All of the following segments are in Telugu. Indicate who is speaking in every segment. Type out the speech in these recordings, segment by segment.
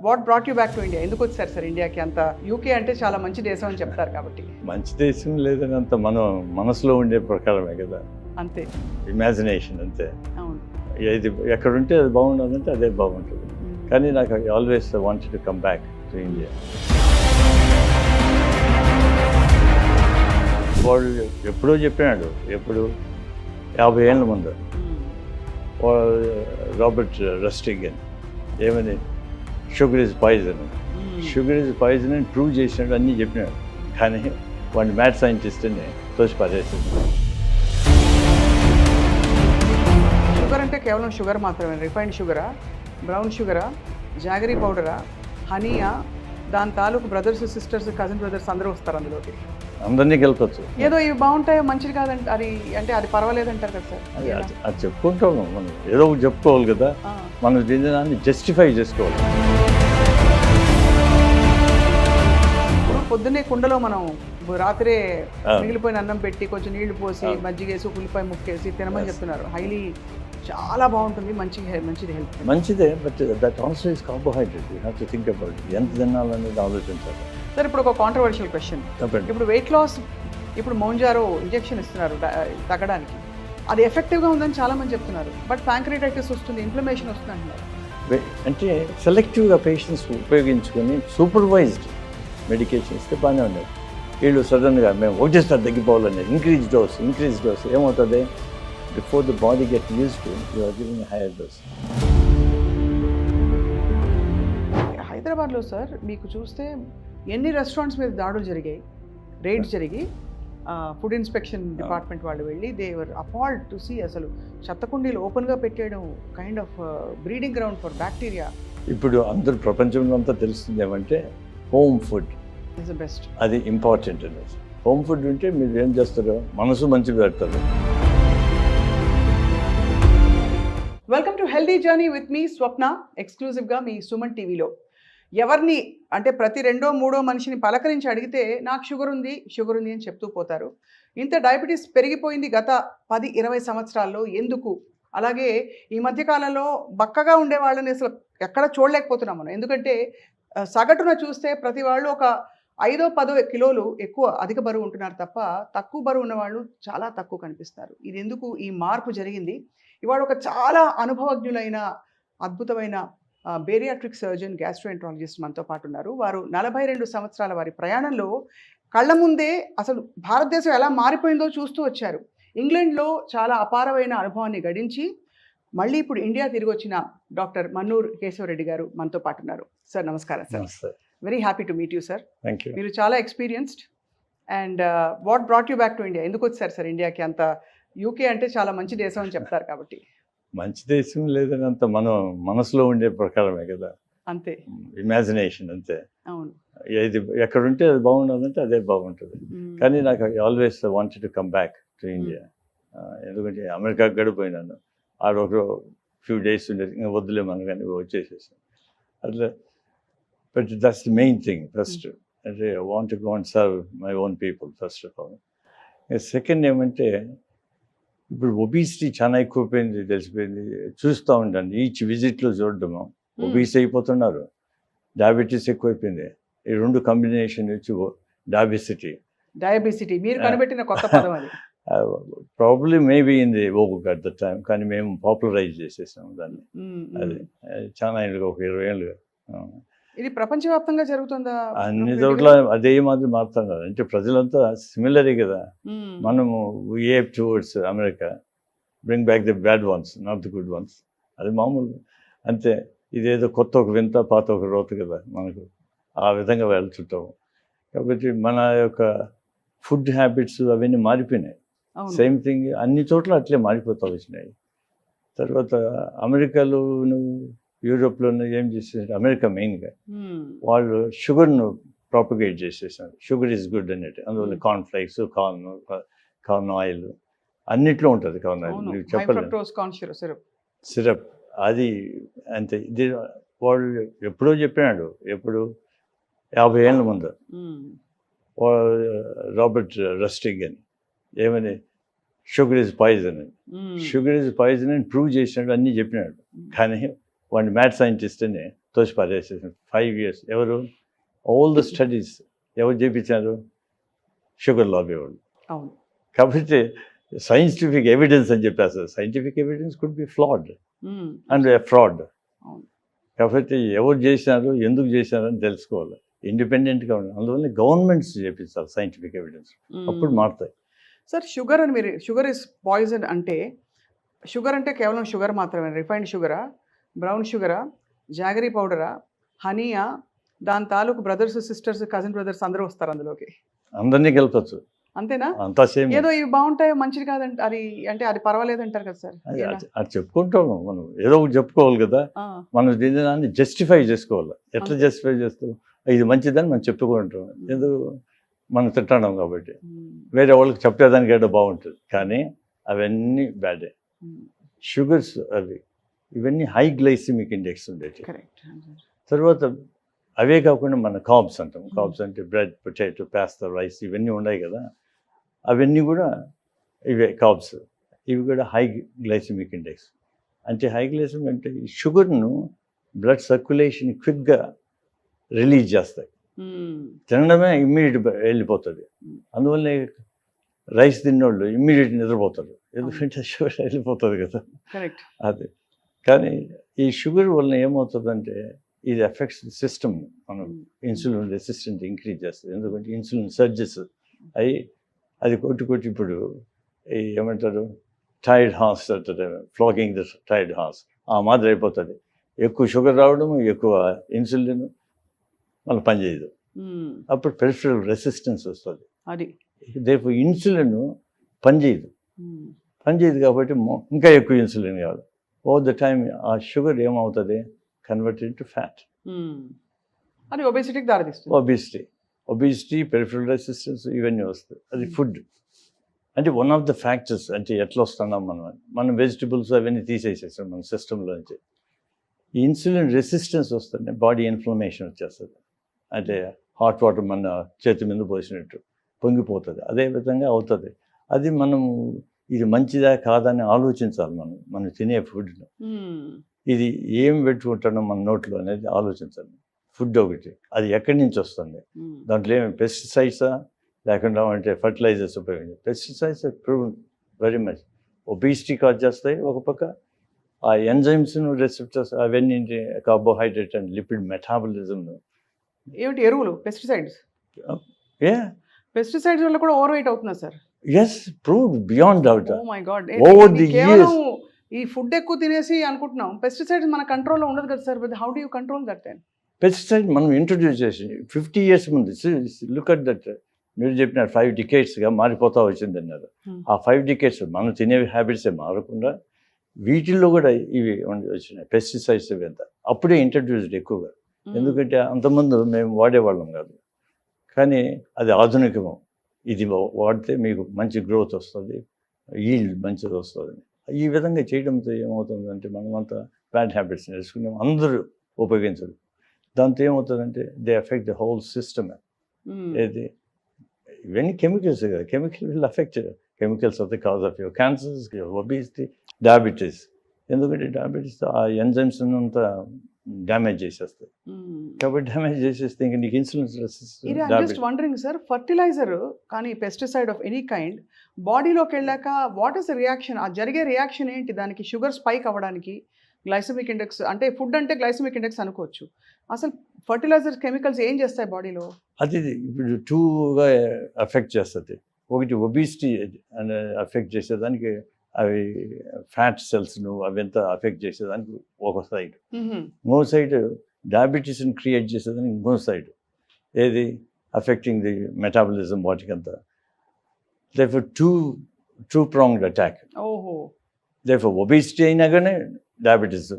Speaker 1: What brought you back to India? ఎందుకు వచ్చారు సార్ ఇండియాకి? అంత యూకే అంటే చాలా మంచి దేశం అని చెప్తారు కాబట్టి.
Speaker 2: మంచి దేశం లేదని అంత మనం మనసులో ఉండే ప్రకారమే కదా,
Speaker 1: అంతే,
Speaker 2: ఇమాజినేషన్ అంతే.
Speaker 1: అవును.
Speaker 2: ఏది ఎక్కడుంటే అది బాగుండాలంటే అదే బాగుంటుంది. కానీ నాకు always wanted to come back to India. వాళ్ళు ఎప్పుడో చెప్పినాడు, ఎప్పుడు 50 ఏళ్ళ ముందు రాబర్ట్ రస్టిగన్ ఏమని, sugar is poison, sugar is poison అని ప్రూవ్ చేసినాడు, అన్నీ చెప్పినాడు. కానీ వాడిని మ్యాథ్ సైంటిస్ట్ అని తోసి పడేసింది.
Speaker 1: షుగర్ అంటే కేవలం షుగర్ మాత్రమే, రిఫైన్డ్ షుగరా, బ్రౌన్ షుగరా, జాగరీ పౌడరా, హనీయా, దాని తాలూకు బ్రదర్స్ సిస్టర్స్ కజిన్ బ్రదర్స్ అందరూ వస్తారు అందులోకి.
Speaker 2: అందరినీ గెలకొచ్చు.
Speaker 1: ఏదో ఇవి బాగుంటాయో మంచిది కాదంటే అది అంటే అది పర్వాలేదంటారు కదా సార్?
Speaker 2: అది చెప్పుకుంటాం మనం, ఏదో ఒకటి చెప్పుకోవాలి కదా, మనం దీన్ని జస్టిఫై చేసుకోవాలి.
Speaker 1: పొద్దున్నే కుండలో మనం రాత్రే మిగిలిపోయిన అన్నం పెట్టి కొంచెం నీళ్లు పోసి మజ్జిగేసి ఉల్లిపాయ ముక్కేసి తినమని చెప్తున్నారు. హైలీ చాలా బాగుంటుంది, మంచిది హెల్త్.
Speaker 2: మంచిదే, but that also is carbohydrate. You have to think about ఎంత తినాలనేది ఆలోచించాలి.
Speaker 1: సార్ ఇప్పుడు ఒక కాంట్రవర్షియల్ క్వశ్చన్, ఇప్పుడు వెయిట్ లాస్, ఇప్పుడు మౌంజారో ఇంజెక్షన్ ఇస్తున్నారు తగ్గడానికి, అది ఎఫెక్టివ్గా ఉందని చాలా మంది చెప్తున్నారు. బట్ ప్యాంక్రియాటైటిస్ వస్తుంది, ఇన్ఫ్లమేషన్ వస్తుంది అంటున్నారు.
Speaker 2: అంటే సెలెక్టివ్గా పేషెంట్స్ ఉపయోగించుకొని సూపర్వైజ్డ్ మెడికేషన్ ఇస్తే బాగానే ఉండేది. వీళ్ళు సడన్గా మేము ఒకటేసారి తగ్గిపోవాలని ఇంక్రీజ్ డోస్ ఏమవుతుంది, before the body get use to you are giving higher dose.
Speaker 1: హైదరాబాద్లో సార్ మీకు చూస్తే ఎన్ని రెస్టారెంట్స్ మీద దాడులు జరిగాయి, రైడ్స్ జరిగి ఫుడ్ ఇన్స్పెక్షన్ డిపార్ట్మెంట్ వాళ్ళు వెళ్ళి దేవర్ అపాల్డ్ టు సీ అసలు చెత్తకుండీలు ఓపెన్గా పెట్టేయడం, kind of breeding ground for bacteria.
Speaker 2: ఇప్పుడు అందరూ ప్రపంచంలో అంతా తెలుస్తుంది ఏమంటే home food
Speaker 1: is the best,
Speaker 2: అది ఇంపార్టెంట్ అనేది. హోమ్ ఫుడ్ ఉంటే మీరు ఏం చేస్తారో మనసు మంచిగా పెడతారు.
Speaker 1: Welcome to healthy journey with మీ స్వప్న, ఎక్స్క్లూజివ్గా మీ సుమన్ టీవీలో. ఎవరిని అంటే ప్రతి రెండో మూడో మనిషిని పలకరించి అడిగితే నాకు షుగర్ ఉంది అని చెప్తూ పోతారు. ఇంత డయాబెటీస్ పెరిగిపోయింది గత 10-20 సంవత్సరాల్లో, ఎందుకు? అలాగే ఈ మధ్యకాలంలో బక్కగా ఉండే వాళ్ళని అసలు ఎక్కడ చూడలేకపోతున్నాం మనం. ఎందుకంటే సగటున చూస్తే ప్రతి వాళ్ళు ఒక 5-10 కిలోలు ఎక్కువ అధిక బరువు ఉంటున్నారు తప్ప తక్కువ బరువు ఉన్న వాళ్ళు చాలా తక్కువ కనిపిస్తారు. ఇది ఎందుకు ఈ మార్పు జరిగింది? ఇవాళ ఒక చాలా అనుభవజ్ఞులైన అద్భుతమైన బేరియాట్రిక్ సర్జన్, గ్యాస్ట్రోఎంట్రాలజిస్ట్ మనతో పాటు ఉన్నారు. వారు 42 సంవత్సరాల వారి ప్రయాణంలో కళ్ళ ముందే అసలు భారతదేశం ఎలా మారిపోయిందో చూస్తూ వచ్చారు. ఇంగ్లాండ్లో చాలా అపారమైన అనుభవాన్ని గడించి మళ్ళీ ఇప్పుడు ఇండియా తిరిగి వచ్చిన డాక్టర్ మన్నూర్ కేశవరెడ్డి గారు మనతో పాటు ఉన్నారు. సార్ నమస్కారం sir. Very happy to meet you sir.
Speaker 2: Thank you.
Speaker 1: మీరు చాలా experienced. And what brought you back to India? ఎందుకు వచ్చారు సార్ ఇండియాకి? అంత యూకే అంటే చాలా మంచి దేశం అని చెప్తారు కాబట్టి.
Speaker 2: మంచి దేశం లేదని అంత మనం మనసులో ఉండే ప్రకారమే కదా,
Speaker 1: అంతే,
Speaker 2: ఇమాజినేషన్ అంతే.
Speaker 1: అవును.
Speaker 2: ఏది ఎక్కడుంటే అది బాగుండాలంటే అదే బాగుంటుంది. కానీ నాకు always wanted to come back to India. ఎందుకంటే అమెరికాకి గడిపోయినాను, ఆడొక ఫ్యూ డేస్ ఉండేది, ఇంకా వద్దులే మనం కానీ వచ్చేసేసాను అట్లా. But that's the main thing first. అంటే I want to go and serve my own people first of all. Second ఏమంటే ఇప్పుడు ఒబీసిటీ చాలా ఎక్కువైపోయింది, తెలిసిపోయింది. చూస్తూ ఉంటాను ఈచ్ విజిట్లో చూడడము, ఒబీస్ అయిపోతున్నారు, డయాబెటీస్ ఎక్కువైపోయింది. ఈ రెండు కాంబినేషన్ వచ్చి
Speaker 1: డయాబెసిటీ మీరు కనిపెట్టిన కొత్త పదం అది.
Speaker 2: ప్రాబ్లీ మేబీ ఇన్ ది ఓక్ అట్ ద టైం, కానీ మేము పాపులరైజ్ చేసేసాము దాన్ని. అది చాలా ఏళ్ళుగా, ఒక 20 ఏళ్ళుగా.
Speaker 1: ఇది ప్రపంచవ్యాప్తంగా జరుగుతుందా?
Speaker 2: అన్ని చోట్ల అదే మాదిరి మారుతున్నారు. అంటే ప్రజలంతా సిమిలరే కదా. మనము ape towards America, bring back the bad ones, not the good ones. అది మామూలు అంతే. ఇదేదో కొత్త ఒక వింత, పాత ఒక రోత కదా, మనకు ఆ విధంగా వెళ్తుంటాము. కాబట్టి మన యొక్క ఫుడ్ హ్యాబిట్స్ అవన్నీ మారిపోయినాయి. సేమ్ థింగ్ అన్ని చోట్ల అట్లే మారిపోతూ వచ్చినాయి. తర్వాత అమెరికాలో, యూరోప్లోనూ ఏం చేసేసారు, అమెరికా మెయిన్గా వాళ్ళు షుగర్ను ప్రాపగేట్ చేసేసారు. షుగర్ ఇస్ గుడ్ అనేది, అందువల్ల కార్న్ ఫ్లేక్స్, కార్న్ ఆయిల్ అన్నిట్లో ఉంటుంది. కార్న్ ఆయిల్ మీకు చెప్పలేదు, సిరప్ అది అంతే. ఇది వాళ్ళు ఎప్పుడో చెప్పినాడు, ఎప్పుడు 50 ఏళ్ళ ముందు రాబర్ట్ రస్టిగన్ ఏమని, షుగర్ ఇస్ పాయిజన్ అని ప్రూవ్ చేసినాడు, అన్నీ చెప్పినాడు. కానీ వాడిని మ్యాథ్ సైంటిస్ట్ అని తోసి పారేసేసారు 5 years. ఎవరు ఆల్ ద స్టడీస్ ఎవరు చేయించారు? షుగర్ లాబీ వాళ్ళు.
Speaker 1: అవును.
Speaker 2: కాబట్టి సైంటిఫిక్ ఎవిడెన్స్ అని చెప్పేస్తారు. Scientific evidence could be ఫ్లాడ్ and fraud.
Speaker 1: అవును.
Speaker 2: కాబట్టి ఎవరు చేసినారు, ఎందుకు చేసినారు అని తెలుసుకోవాలి. ఇండిపెండెంట్గా ఉండాలి. అందువల్ల గవర్నమెంట్స్ చేపించాలి సైంటిఫిక్ ఎవిడెన్స్, అప్పుడు మారుతాయి.
Speaker 1: సార్ షుగర్ అని మీరు షుగర్ ఇస్ పాయిజన్ అంటే షుగర్ అంటే కేవలం షుగర్ మాత్రమే? రిఫైన్డ్ షుగరా, బ్రౌన్ షుగరా, జాగరీ పౌడరా, హనీయా, దాని తాలూకు బ్రదర్స్ సిస్టర్స్ కజిన్ బ్రదర్స్ అందరూ వస్తారు అందులోకి?
Speaker 2: అందరినీ కలపచ్చు.
Speaker 1: అంతేనా?
Speaker 2: అంతా సేమ్.
Speaker 1: ఏదో ఇవి బాగుంటాయి మంచిది కాదంట అది అంటే అది పర్వాలేదు అంటారు కదా సార్?
Speaker 2: అది చెప్పుకుంటాం మనం, ఏదో ఒకటి చెప్పుకోవాలి కదా. మనం దీన్ని జస్టిఫై చేసుకోవాలి. ఎట్లా జస్టిఫై చేస్తాం? ఇది మంచిదని మనం చెప్పుకుంటాం. ఎందుకు? మనం తింటున్నాం కాబట్టి. వేరే వాళ్ళకి చెప్పేదానికి ఏదో బాగుంటుంది, కానీ అవన్నీ బ్యాడే. షుగర్స్ అవి ఇవన్నీ హై గ్లైసిమిక్ ఇండెక్స్ ఉండేవి. తర్వాత అవే కాకుండా మన కార్బ్స్ అంటాం. కార్బ్స్ అంటే బ్రెడ్, పొటాటో, పాస్తా, రైస్ ఇవన్నీ ఉన్నాయి కదా, అవన్నీ కూడా ఇవే కార్బ్స్. ఇవి కూడా హై గ్లైసిమిక్ ఇండెక్స్. అంటే హై గ్లైసిమిక్ అంటే ఈ షుగర్ను బ్లడ్ సర్క్యులేషన్ క్విక్గా రిలీజ్ చేస్తాయి. తినడమే ఇమ్మీడియట్ వెళ్ళిపోతుంది. అందువల్ల రైస్ తిన్నోళ్ళు ఇమ్మీడియట్ నిద్రపోతారు, ఎందుకంటే షుగర్ వెళ్ళిపోతుంది కదా. అది కానీ ఈ షుగర్ వలన ఏమవుతుందంటే ఇది ఎఫెక్ట్స్ సిస్టమ్. మనం ఇన్సులిన్ రెసిస్టెంట్ ఇంక్రీజ్ చేస్తుంది. ఎందుకంటే ఇన్సులిన్ సర్జెస్ అవి అది కొట్టి ఇప్పుడు ఏమంటారు టైర్డ్ హార్స్ అంటారు, ఫ్లాగింగ్ ద టైర్డ్ హార్స్ ఆ మాదిరి అయిపోతుంది. ఎక్కువ షుగర్ రావడం, ఎక్కువ ఇన్సులిన్ మళ్ళీ పనిచేయదు. అప్పుడు పెరిఫరల్ రెసిస్టెన్స్ వస్తుంది.
Speaker 1: అది
Speaker 2: రేపు ఇన్సులిన్ పనిచేయదు కాబట్టి ఇంకా ఎక్కువ ఇన్సులిన్ కావాలి. ఓవర్ ద టైమ్ ఆ షుగర్ ఏమవుతుంది? Converted to fat.
Speaker 1: అది ఒబేసిటీకి దారితీస్తుంది. ఒబేసిటీ, పెరిఫరల్ రెసిస్టెన్స్ ఇవన్నీ వస్తాయి. అది ఫుడ్ అంటే వన్ ఆఫ్ ద ఫ్యాక్టర్స్. అంటే ఎట్లా వస్తున్నాం మనం వెజిటబుల్స్ అవన్నీ తీసేసేస్తాం మన సిస్టంలోంచి. ఈ ఇన్సులిన్ రెసిస్టెన్స్ వస్తుంది, బాడీ ఇన్ఫ్లమేషన్ వచ్చేస్తుంది. అంటే హాట్ వాటర్ మన చేతి మీద పోసినట్టు పొంగిపోతుంది. అదేవిధంగా అవుతుంది. అది మనము ఇది మంచిదా కాదని ఆలోచించాలి. మనం తినే ఫుడ్ను ఇది ఏం పెట్టుకుంటున్నాం మన నోట్లో అనేది ఆలోచించాలి. ఫుడ్ ఒకటి, అది ఎక్కడి నుంచి వస్తుంది, దాంట్లో ఏమి పెస్టిసైడ్సా లేకుండా అంటే ఫర్టిలైజర్స్ ఉపయోగించి. Pesticides proved very much obesity cause చేస్తాయి. ఒక పక్క ఆ ఎంజైమ్స్ను, రెసిప్టర్స్ అవన్నీ కార్బోహైడ్రేట్ అండ్ లిపిడ్ మెటాబలిజంను. ఏమిటి ఎరువులు, పెస్టిసైడ్స్? పెస్టిసైడ్స్ వల్ల కూడా ఓవర్ వెయిట్ అవుతున్నా sir?
Speaker 2: Yes, proved beyond doubt.
Speaker 1: Oh my God.
Speaker 2: Over the years
Speaker 1: ఈ ఫుడ్ ఎక్కువ తినేసి అనుకుంటున్నాం పెస్టిసైడ్స్ మన కంట్రోల్లో ఉండదు కదా sir. How do you control that?
Speaker 2: Pesticide మనం ఇంట్రొడ్యూస్ చేసి 50 years ముందు. Look at that. మీరు చెప్పినారు 5 decadesగా మారిపోతా వచ్చింది అన్నారు. ఆ 5 decades మనం తినే హ్యాబిట్సే మారకుండా వీటిల్లో కూడా ఇవి వచ్చినాయి పెస్టిసైడ్స్. ఇవంతా అప్పుడే ఇంట్రడ్యూస్డ్ ఎక్కువగా. ఎందుకంటే అంతకుముందు మేము వాడేవాళ్ళం కాదు, కానీ అది ఆధునికము. ఇది వాడితే మీకు మంచి గ్రోత్ వస్తుంది, ఈల్డ్ మంచిది వస్తుంది. ఈ విధంగా చేయడంతో ఏమవుతుందంటే మనమంతా బ్యాడ్ హ్యాబిట్స్ నేర్చుకున్నాం, అందరూ ఉపయోగించరు. దాంతో ఏమవుతుందంటే they effect the whole system. ఏది ఇవన్నీ కెమికల్స్ కదా, chemical will effect. Chemicals of the cause of your cancers, obesity, diabetes. ఎందుకంటే డయాబెటీస్ ఆ ఎంజైమ్స్ అంతా డ్యామేజ్ చేసేస్తాయి. కాబట్టి డ్యామేజ్ చేసేస్తే ఇంకా నీకు insulin resistance.
Speaker 1: Just wondering sir, fertiliser కానీ పెస్టిసైడ్ ఆఫ్ ఎనీ కైండ్ బాడీలోకి వెళ్ళాక వాట్ ఈస్ ద రియాక్షన్? ఆ జరిగే రియాక్షన్ ఏంటి దానికి? షుగర్ స్పైక్ అవ్వడానికి గ్లైసెమిక్ ఇండెక్స్ అంటే ఫుడ్ అంటే గ్లైసెమిక్ ఇండెక్స్ అనుకోవచ్చు. అసలు ఫర్టిలైజర్ కెమికల్స్ ఏం చేస్తాయి బాడీలో?
Speaker 2: అది ఇప్పుడు 2గా ఎఫెక్ట్ చేస్తుంది. ఒకటి ఒబేసిటీ ఎఫెక్ట్ చేసేదానికి అవి ఫ్యాట్ సెల్స్ను అవంతా ఎఫెక్ట్ చేసేదానికి ఒక సైడ్. ఇంకో సైడ్ డయాబెటీస్ని క్రియేట్ చేసేదానికి ఇంకో సైడ్. ఏది అఫెక్టింగ్ ది మెటాబలిజం వాటికంతా. Therefore two pronged attack. Therefore obesity అయినా కానీ డయాబెటీస్,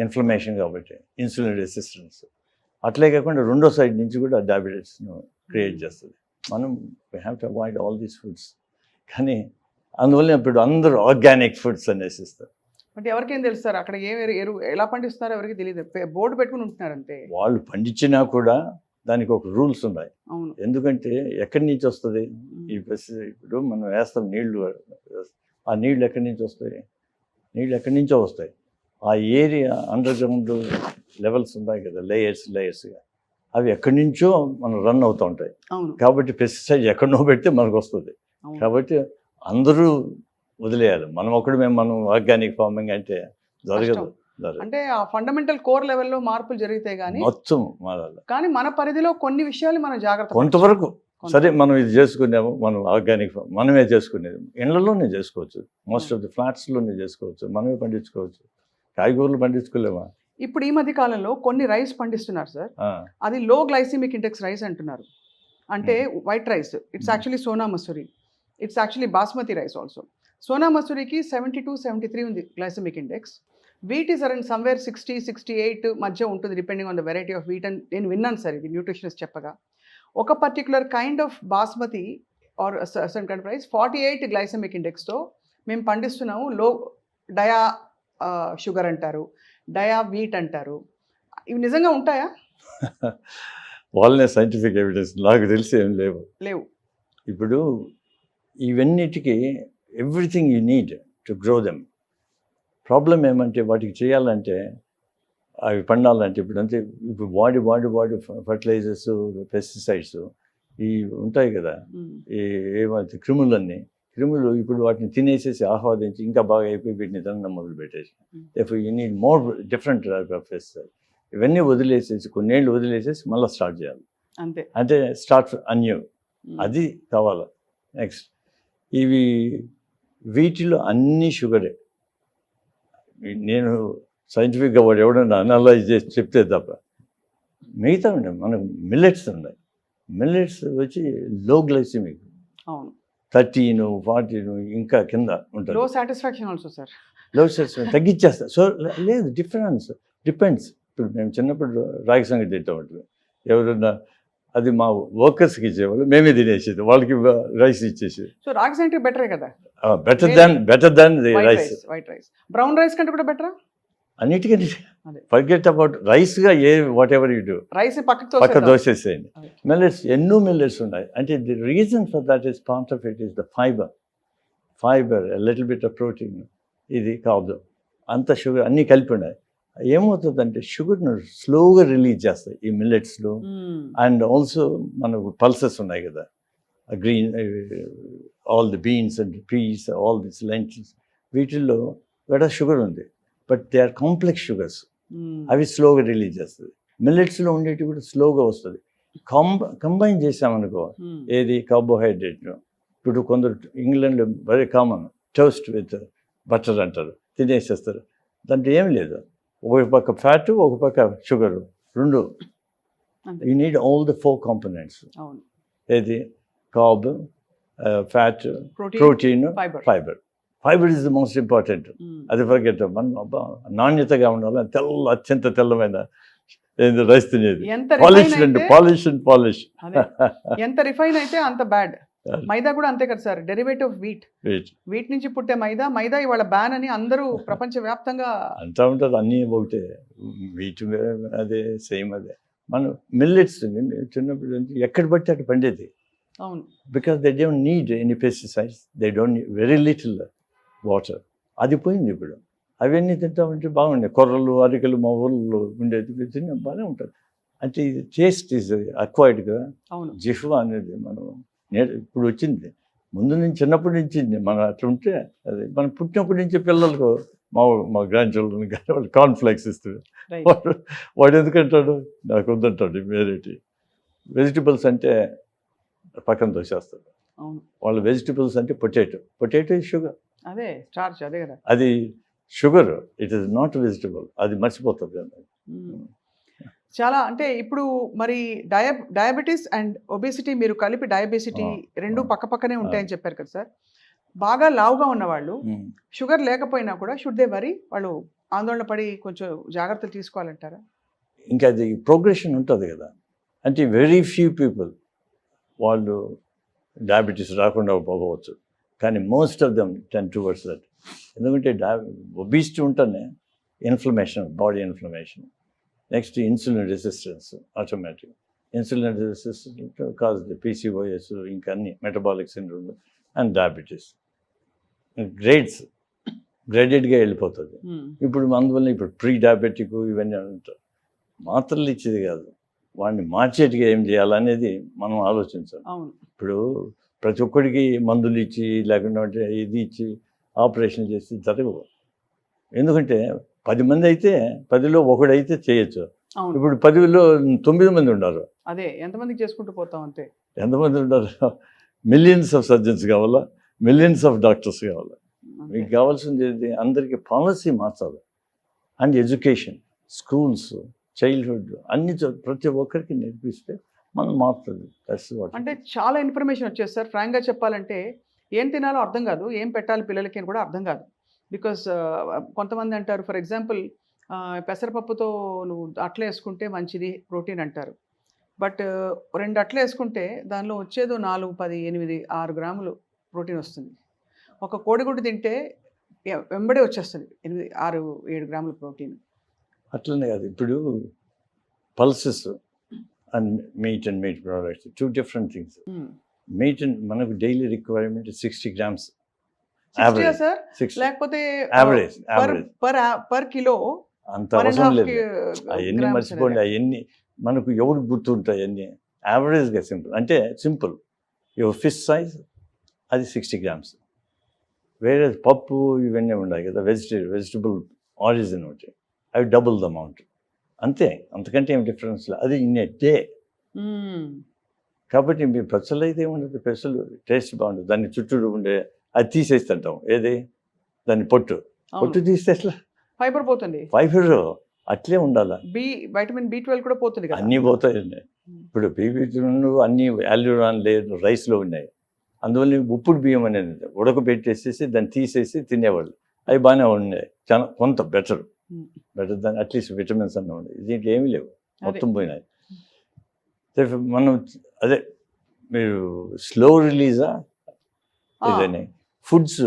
Speaker 2: ఇన్ఫ్లమేషన్ కాబట్టి ఇన్సులిన్ రెసిస్టెన్స్. అట్లే కాకుండా రెండో సైడ్ నుంచి కూడా డయాబెటీస్ను క్రియేట్ చేస్తుంది. మనం we have to avoid all these foods. కానీ అందువల్ల ఇప్పుడు అందరూ ఆర్గానిక్ ఫుడ్స్ అనేసి ఇస్తారు.
Speaker 1: అంటే ఎవరికేం తెలుస్తారు అక్కడ ఏ ఎరువు ఎలా పండిస్తున్నారో ఎవరికి తెలియదు, బోర్డు పెట్టుకుని ఉంటున్నారు అంతే.
Speaker 2: వాళ్ళు పండించినా కూడా దానికి ఒక రూల్స్ ఉన్నాయి.
Speaker 1: అవును.
Speaker 2: ఎందుకంటే ఎక్కడి నుంచి వస్తుంది ఈ ఇప్పుడు మనం వేస్తాం నీళ్లు, ఆ నీళ్ళు ఎక్కడి నుంచి వస్తాయి? నీళ్ళు ఎక్కడి నుంచో వస్తాయి. ఆ ఏరియా అండర్ గ్రౌండ్ లెవెల్స్ ఉన్నాయి కదా, లేయర్స్గా, అవి ఎక్కడి నుంచో మనం రన్ అవుతూ ఉంటాయి.
Speaker 1: అవును
Speaker 2: కాబట్టి పెస్టిసైడ్ ఎక్కడనో పెడితే మనకు వస్తుంది.
Speaker 1: అవును.
Speaker 2: కాబట్టి అందరూ వదిలేయాలి. మనం ఆర్గానిక్ ఫార్మింగ్ అంటే జరగదు.
Speaker 1: అంటే ఆ ఫండమెంటల్ కోర్ లెవెల్లో మార్పులు జరిగితే గానీ
Speaker 2: మొత్తం మారాలి.
Speaker 1: కానీ మన పరిధిలో కొన్ని విషయాలు మనం జాగ్రత్త
Speaker 2: కొంతవరకు
Speaker 1: కొంత-
Speaker 2: సరే, మనం ఇది చేసుకున్నాము, మనం ఆర్గానిక్ మనమే చేసుకునేది ఇళ్లలోనే చేసుకోవచ్చు. మోస్ట్ ఆఫ్ ది ఫ్లాట్స్లోనే చేసుకోవచ్చు, మనమే పండించుకోవచ్చు. కాయగూరలు పండించుకోలేమా?
Speaker 1: ఇప్పుడు ఈ మధ్య కాలంలో కొన్ని రైస్ పండిస్తున్నారు సార్, అది లో గ్లైసిమిక్ ఇండెక్స్ రైస్ అంటున్నారు. అంటే white rice, it's actually Sona Masuri, it's actually basmati rice also. Sona మసూరికి 72-73 ఉంది glycemic index. Wheat is around somewhere 60-68 మధ్య ఉంటుంది, depending on the variety of wheat అని నేను విన్నాను సార్, ఇది న్యూట్రిషనిస్ట్ చెప్పగా. ఒక particular kind of basmati or certain kind of rice 48 glycemic ఇండెక్స్తో మేము పండిస్తున్నాము. లో డయా షుగర్ అంటారు, డయా వీట్ అంటారు. ఇవి నిజంగా ఉంటాయా?
Speaker 2: వాళ్ళనే సైంటిఫిక్ ఎవిడెన్స్ నాకు తెలిసి ఏం లేవు. ఇప్పుడు ఇవన్నిటికీ everything you need to grow them. Problem ఏమంటే వాటికి చేయాలంటే, అవి పండాలంటే ఇప్పుడు వాడి ఫర్టిలైజర్స్, పెస్టిసైడ్స్ ఇవి ఉంటాయి కదా, ఈ ఏమైతే క్రిములు ఇప్పుడు వాటిని తినేసేసి ఆహ్వాదించి ఇంకా బాగా అయిపోయి వీటిని తినడం మొదలు పెట్టేసి, you need more different type of pesticide. ఇవన్నీ వదిలేసేసి కొన్నేళ్ళు వదిలేసేసి మళ్ళీ స్టార్ట్ చేయాలి. అంటే స్టార్ట్ అన్యూ, అది కావాలి. నెక్స్ట్ వీటిలో అన్నీ షుగరే. నేను సైంటిఫిక్గా వాడు ఎవడన్నా అనలైజ్ చేసి చెప్తే తప్ప మిగతా ఉన్నాయి. మనకు మిల్లెట్స్ ఉన్నాయి. మిల్లెట్స్ వచ్చి లో గ్లైసిమిక్, 13, 14 ఇంకా కింద ఉంటుంది.
Speaker 1: లో సాటిస్ఫాక్షన్ ఆల్సో సార్,
Speaker 2: లో సాటిస్ఫాక్షన్ తగ్గించేస్తా. సో లేదు, డిపెండ్స్. ఇప్పుడు మేము చిన్నప్పుడు రాగి సంగతి తింటాం. ఎవరన్నా అది మా వర్కర్స్కి ఇచ్చేవాళ్ళు, మేమే తినేసేది, వాళ్ళకి రైస్ ఇచ్చేసేది.
Speaker 1: సో రాగి సంగటి బెటరే కదా,
Speaker 2: better than the rice.
Speaker 1: White rice brown rice కంటే కూడా బెటరా?
Speaker 2: అన్నిటికంటే ఫర్గెట్ అబౌట్ రైస్గా what ever you do,
Speaker 1: rice
Speaker 2: పక్క దోసేసేయండి. మిల్లెట్స్ ఎన్నో మిల్లెట్స్ ఉన్నాయి. అంటే the reason for that is part of it is the fibre little bit of protein, ఇది కాదు అంత షుగర్ అన్నీ కలిపి ఉన్నాయి. ఏమవుతుందంటే షుగర్ను స్లోగా రిలీజ్ చేస్తాయి ఈ మిల్లెట్స్లో. అండ్ ఆల్సో మనకు పల్సెస్ ఉన్నాయి కదా, green, all the beans and peas, all this lentils, వీటిల్లో కూడా షుగర్ ఉంది. But they are complex sugars, అవి స్లోగా రిలీజ్ చేస్తుంది. మిల్లెట్స్లో ఉండేవి కూడా స్లోగా వస్తుంది. కంబైన్ చేసామనుకో, ఏది కార్బోహైడ్రేట్ను. ఇప్పుడు కొందరు ఇంగ్లాండ్లో very common toast with butter అంటారు, తినేసేస్తారు. దాంట్లో ఏం లేదు, ఒక పక్క ఫ్యాట్, ఒక పక్క షుగరు, రెండు. You need all the 4 components. ఏది carb, fat, protein, fibre is the most important. అది ఫర్గెట్. మనం నాణ్యతగా ఉండాలి, అత్యంత తెల్లమైన రైస్ తినేది. పాలిష్.
Speaker 1: ఎంత రిఫైన్ అయితే అంత బ్యాడ్. మైదా కూడా అంతే కదా సార్, డెరివేటివ్ వీట్ నుంచి పుట్టే మైదా ఇవాళ బ్యాన్ అని అందరూ ప్రపంచవ్యాప్తంగా
Speaker 2: అంటా ఉంటారు. అన్నీ ఒకటే, వీట్ అదే, సేమ్ అదే. మనం మిల్లెట్స్ చిన్నప్పుడు ఎక్కడ పడితే అక్కడ పండేది.
Speaker 1: అవును,
Speaker 2: because they don't need any pesticides, they don't need very little water. అది పోయింది ఇప్పుడు. అవన్నీ తింటామంటే బాగుండే, కొర్రలు, అరికలు మా ఊళ్ళో ఉండేది తిన్న బాగానే ఉంటుంది. అంటే ఇది టేస్ట్ ఈజ్ అక్వైర్డ్ కదా.
Speaker 1: అవును,
Speaker 2: జిహ్వా అనేది మనం ఇప్పుడు వచ్చింది, ముందు నుంచి చిన్నప్పటి నుంచి మనం అట్లా ఉంటే అది మనం పుట్టినప్పటి నుంచి పిల్లలకు మా గ్రాండ్ చిల్డ్రన్ కానీ వాళ్ళు కాన్ఫ్లెక్స్ ఇస్తుంది. వాడు ఎందుకంటాడు, నాకు వద్దంటాడు. వేరేటి వెజిటబుల్స్ అంటే పక్కన తోసేస్తాడు. వాళ్ళ వెజిటబుల్స్ అంటే పొటాటో ఇస్ షుగర్,
Speaker 1: అదే స్టార్చ్, అదే కదా,
Speaker 2: అది sugar. It is not vegetable, అది మర్చిపోతుంది.
Speaker 1: చాలా. అంటే ఇప్పుడు మరి డయాబెటీస్ అండ్ ఒబేసిటీ మీరు కలిపి, డయాబెసిటీ రెండు పక్కనే ఉంటాయని చెప్పారు కదా సార్. బాగా లావుగా ఉన్నవాళ్ళు షుగర్ లేకపోయినా కూడా షుడ్ దే వరీ, వాళ్ళు ఆందోళన పడి కొంచెం జాగ్రత్తలు తీసుకోవాలంటారా?
Speaker 2: ఇంకా అది ప్రోగ్రెషన్ ఉంటుంది కదా. అంటే వెరీ ఫ్యూ పీపుల్ వాళ్ళు డయాబెటీస్ రాకుండా పోవచ్చు, కానీ most of them tend towards that. ఎందుకంటే ఒబిసిటీ ఉంటేనే inflammation, body inflammation. Next insulin resistance, automatic insulin resistance cause PCOS, ఇంకా అన్ని metabolic syndrome and diabetes. Grades గ్రేడెడ్గా వెళ్ళిపోతుంది. ఇప్పుడు అందువల్ల ఇప్పుడు ప్రీ డయాబెటిక్ ఇవన్నీ అంటారు. మాత్రలు ఇచ్చేది కాదు, వాడిని మార్చేట్టుగా ఏం చేయాలనేది మనం ఆలోచించాలి.
Speaker 1: అవును.
Speaker 2: ఇప్పుడు ప్రతి ఒక్కడికి మందులు ఇచ్చి లేకుంటే ఇది ఇచ్చి ఆపరేషన్ చేసి జరగవు. ఎందుకంటే 10 మంది అయితే 10లో ఒకడైతే చేయొచ్చు.
Speaker 1: అవును.
Speaker 2: ఇప్పుడు 10లో 9 మంది ఉన్నారు.
Speaker 1: అదే ఎంతమందికి చేసుకుంటూ పోతాం అంతే.
Speaker 2: ఎంతమంది ఉన్నారు? మిలియన్స్ ఆఫ్ సర్జన్స్ కావాలా, మిలియన్స్ ఆఫ్ డాక్టర్స్ కావాలా.
Speaker 1: అంతే.
Speaker 2: మీకు కావాల్సింది ఏంటి? అందరికీ పాలసీ మార్చాలి. అండ్ ఎడ్యుకేషన్, స్కూల్స్, చైల్డ్హుడ్ అన్ని ప్రతి ఒక్కరికి నేర్పిస్తే మనం మారుతుంది.
Speaker 1: అంటే చాలా ఇన్ఫర్మేషన్ వచ్చేది సార్. ఫ్రాంక్గా చెప్పాలంటే ఏం తినాలో అర్థం కాదు, ఏం పెట్టాలి పిల్లలకి అని కూడా అర్థం కాదు. బికాస్ కొంతమంది అంటారు, ఫర్ ఎగ్జాంపుల్ పెసరపప్పుతో నువ్వు అట్ల వేసుకుంటే మంచిది ప్రోటీన్ అంటారు. బట్ 2 అట్లు వేసుకుంటే దానిలో వచ్చేదో 4, 10, 8, 6 గ్రాములు ప్రోటీన్ వస్తుంది. ఒక కోడిగుడ్డు తింటే వెంబడే వచ్చేస్తుంది 8, 6, 7 గ్రాముల ప్రోటీన్.
Speaker 2: అట్లనే కాదు, ఇప్పుడు pulses and meat products 2 different things. Meat మనకు daily requirement 60 grams average.
Speaker 1: Sir
Speaker 2: 60
Speaker 1: లేకపోతే
Speaker 2: యావరేజ్
Speaker 1: పర్ కిలో
Speaker 2: అంత అవసరం లేదు. అవన్నీ మర్చిపోండి. అవన్నీ మనకు ఎవరికి గుర్తుంటాయి? అన్నీ యావరేజ్గా సింపుల్. అంటే సింపుల్, యువర్ ఫిష్ సైజ్ అది 60 grams. వేరే పప్పు ఇవన్నీ ఉన్నాయి కదా, వెజిటబుల్ ఆరిజిన్ ఒకటి, అవి డబుల్ ద అమౌంట్ అంతే, అంతకంటే ఏం డిఫరెన్స్ లేదు. అది ఇన్ ఎ డే. కాబట్టి మీ పెసలు అయితే ఏముండదు, పెసలు టేస్ట్ బాగుంటుంది. దాన్ని చుట్టూ ఉండే అది తీసేస్తుంటాం, ఏది దాన్ని పొట్టు తీస్తే ఎట్లా
Speaker 1: ఫైబర్ పోతుంది.
Speaker 2: ఫైబర్ అట్లే ఉండాలి.
Speaker 1: వైటమిన్ B12 కూడా పోతుంది కదా.
Speaker 2: అన్నీ పోతాయండి. ఇప్పుడు B12 అన్నీ వాల్యూరాన్ లేదు, రైస్లో ఉన్నాయి. అందువల్ల ఉప్పుడు బియ్యం అనేది ఉడకబెట్టేసేసి దాన్ని తీసేసి తినేవాళ్ళు. అవి బాగానే ఉన్నాయి, చాలా కొంత బెటర్ దాని అట్లీస్ట్ విటమిన్స్ అన్నీ ఉన్నాయి. దీంట్లో ఏమీ లేవు, మొత్తం పోయినాయి. మనం అదే మీరు స్లో రిలీజా ఇదని ఫుడ్స్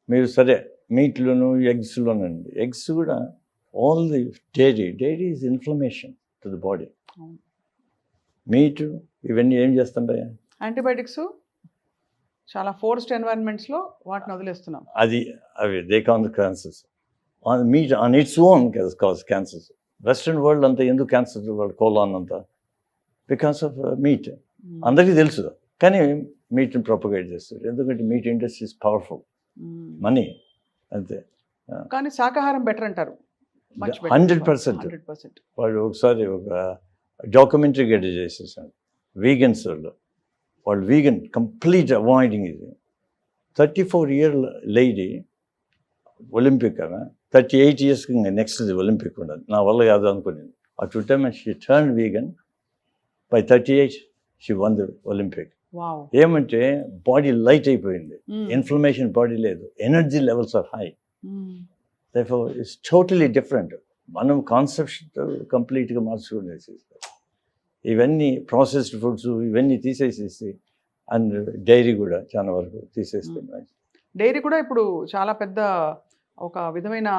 Speaker 2: మీరు సరే మీట్లోను ఎగ్స్లోనండి. ఎగ్స్ కూడా all the dairy is inflammation to the body. Meet ఇవన్నీ ఏం చేస్తుంటాయి?
Speaker 1: యాంటీబయాటిక్స్ చాలా ఫోర్స్డ్ ఎన్వైరన్మెంట్స్లో వాటిని వదిలేస్తున్నాం.
Speaker 2: అవి they can cancers. Meat on its own cause cancers. Western world అంతా ఎందుకు క్యాన్సర్ కోలాన్ అంతా బికాస్ ఆఫ్ మీట్. అందరికీ తెలుసు, కానీ మీట్ని ప్రొపగేట్ చేస్తారు. ఎందుకంటే meat industry is powerful, money అంతే.
Speaker 1: కానీ శాకాహారం బెటర్ అంటారు.
Speaker 2: 100%. వాళ్ళు ఒకసారి ఒక డాక్యుమెంటరీ గడ్డ చేసేసారు వీగన్స్ వాళ్ళు వీగన్ కంప్లీట్ అవాయిడింగ్. ఇది 34-year లేడీ ఒలింపిక్ ఆమె, 38 years నెక్స్ట్ ఒలింపిక్ ఉండదు. నా వల్ల కాదు అనుకునేది. అటు time she turn vegan. By 38 she won the Olympic. ఏమంటే బాడీ లైట్ అయిపోయింది, ఇన్ఫ్లమేషన్ బాడీ లేదు, energy levels are high. Therefore, it's totally different. మనం కాన్సెప్ట్ కంప్లీట్గా మార్చుకునేసి ఇవన్నీ ప్రాసెస్డ్ ఫుడ్స్ ఇవన్నీ తీసేసేసి, అండ్ డైరీ కూడా చాలా వరకు తీసేస్తున్నాయి.
Speaker 1: డైరీ కూడా ఇప్పుడు చాలా పెద్ద ఒక విధమైన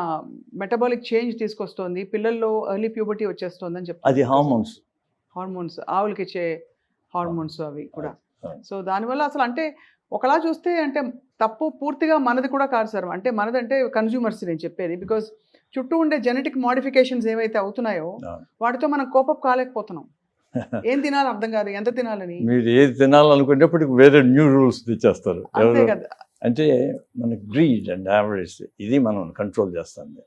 Speaker 1: మెటబాలిక్ చేంజ్ తీసుకొస్తుంది. పిల్లల్లో ఎర్లీ ప్యూబర్టీ వచ్చేస్తుంది అని చెప్తారు.
Speaker 2: అది
Speaker 1: హార్మోన్స్ ఆవులకి ఇచ్చే హార్మోన్స్ అవి కూడా. సో దానివల్ల అసలు అంటే ఒకలా చూస్తే అంటే తప్పు పూర్తిగా మనది కూడా కాదు సార్. అంటే మనదంటే కన్జ్యూమర్స్ నేను చెప్పేది. బికాజ్ చుట్టూ ఉండే జెనెటిక్ మోడిఫికేషన్స్ ఏవైతే అవుతున్నాయో వాటితో మనం కోపప్ కాలేకపోతున్నాం. ఏం తినాలి అర్థం కాదు, ఎంత తినాలని.
Speaker 2: మీరు ఏది తినాలనుకునేప్పటికి వేరే న్యూ రూల్స్ తెచ్చేస్తారు.
Speaker 1: అంతే కదా.
Speaker 2: అంటే మనకి గ్రీడ్ అండ్ యావరేజ్ ఇది మనం కంట్రోల్ చేస్తుంది.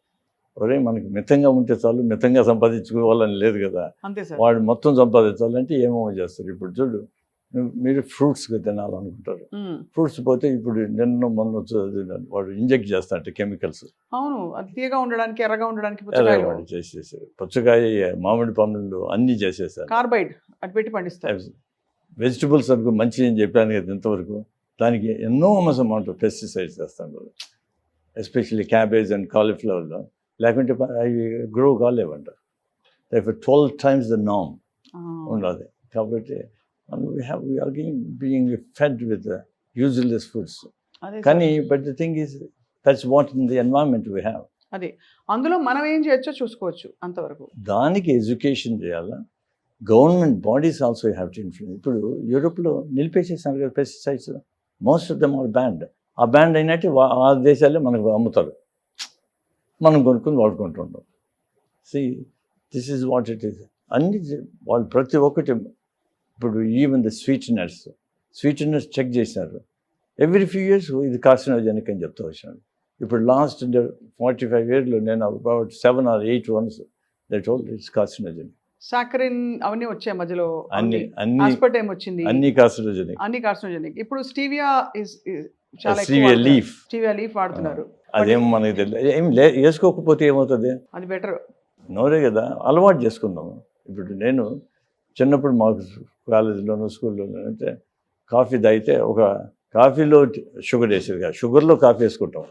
Speaker 2: ఒరే మనకి మితంగా ఉంటే చాలు, మితంగా సంపాదించుకోవాలని లేదు కదా.
Speaker 1: అంతే సార్.
Speaker 2: వాడు మొత్తం సంపాదించాలంటే ఏమో చేస్తారు. ఇప్పుడు చూడు, మీరు ఫ్రూట్స్గా తినాలనుకుంటారు, ఫ్రూట్స్ పోతే ఇప్పుడు మొన్న వాడు ఇంజెక్ట్ చేస్తాడు కెమికల్స్.
Speaker 1: అవును, అది తీయగా ఉండడానికి, ఎర్రగా ఉండడానికి
Speaker 2: వాడు చేసేసారు. పుచ్చకాయ, మామిడి పండ్లు అన్నీ చేసేసారు,
Speaker 1: కార్బైడ్ అటు పెట్టి పండిస్తారు.
Speaker 2: వెజిటబుల్స్ అనుకో మంచి అని చెప్పాను కదా ఇంతవరకు, దానికి ఎన్నో అమౌంట్ పెస్టిసైడ్స్ చేస్తాడు. ఎస్పెషల్లీ క్యాబేజ్ అండ్ కాలీఫ్లవర్లో, లేకుంటే అవి గ్రో కాలేవంట. 12 times the norm ఉండదు. కాబట్టి we are being fed with useless foods. కానీ but the thing is that's what in the environment we have.
Speaker 1: అదే అందులో మనం ఏం చేయొచ్చో చూసుకోవచ్చు అంతవరకు.
Speaker 2: దానికి ఎడ్యుకేషన్ చేయాలా, government bodies also have to influence. ఇప్పుడు యూరోప్లో నిలిపేసేసారు కదా pesticides, most of them are banned. ఆ బ్యాండ్ అయినట్టు ఆ దేశాలే మనకు అమ్ముతారు. మనం కొనుక్కొని వాడుకుంటుంటాం. See this is what it is. అన్ని వాళ్ళు ప్రతి ఒక్కటి ఇప్పుడు ఈవెన్ ద స్వీటనర్స్ చెక్ చేసినారు. ఎవ్రీ ఫ్యూ ఇయర్స్ ఇది కార్సినోజెనిక్ అని చెప్తూ వచ్చినాడు. ఇప్పుడు లాస్ట్ 45 yearsలో నేను about 7 or 8 ones that all it's carcinogenic.
Speaker 1: Saccharin అవన్నీ వచ్చాయి మధ్యలో,
Speaker 2: అన్ని
Speaker 1: ఆస్పర్టేమ్ వచ్చింది,
Speaker 2: అన్ని కార్సినోజెనిక్.
Speaker 1: అన్ని కార్సినోజెనిక్. ఇప్పుడు స్టీవియా చాలా
Speaker 2: స్టీవియా లీఫ్
Speaker 1: వాడుతున్నారు.
Speaker 2: అదేమో మనకి తెలియదు. ఏం వేసుకోకపోతే ఏమవుతుంది?
Speaker 1: అది బెటర్.
Speaker 2: నోరే కదా, అలవాటు చేసుకుందాము. ఇప్పుడు నేను చిన్నప్పుడు మాకు కాలేజీలోనూ స్కూల్లోనూ అంటే కాఫీ తాగితే ఒక కాఫీలో షుగర్ వేసేది కాదు, షుగర్లో కాఫీ వేసుకుంటాం,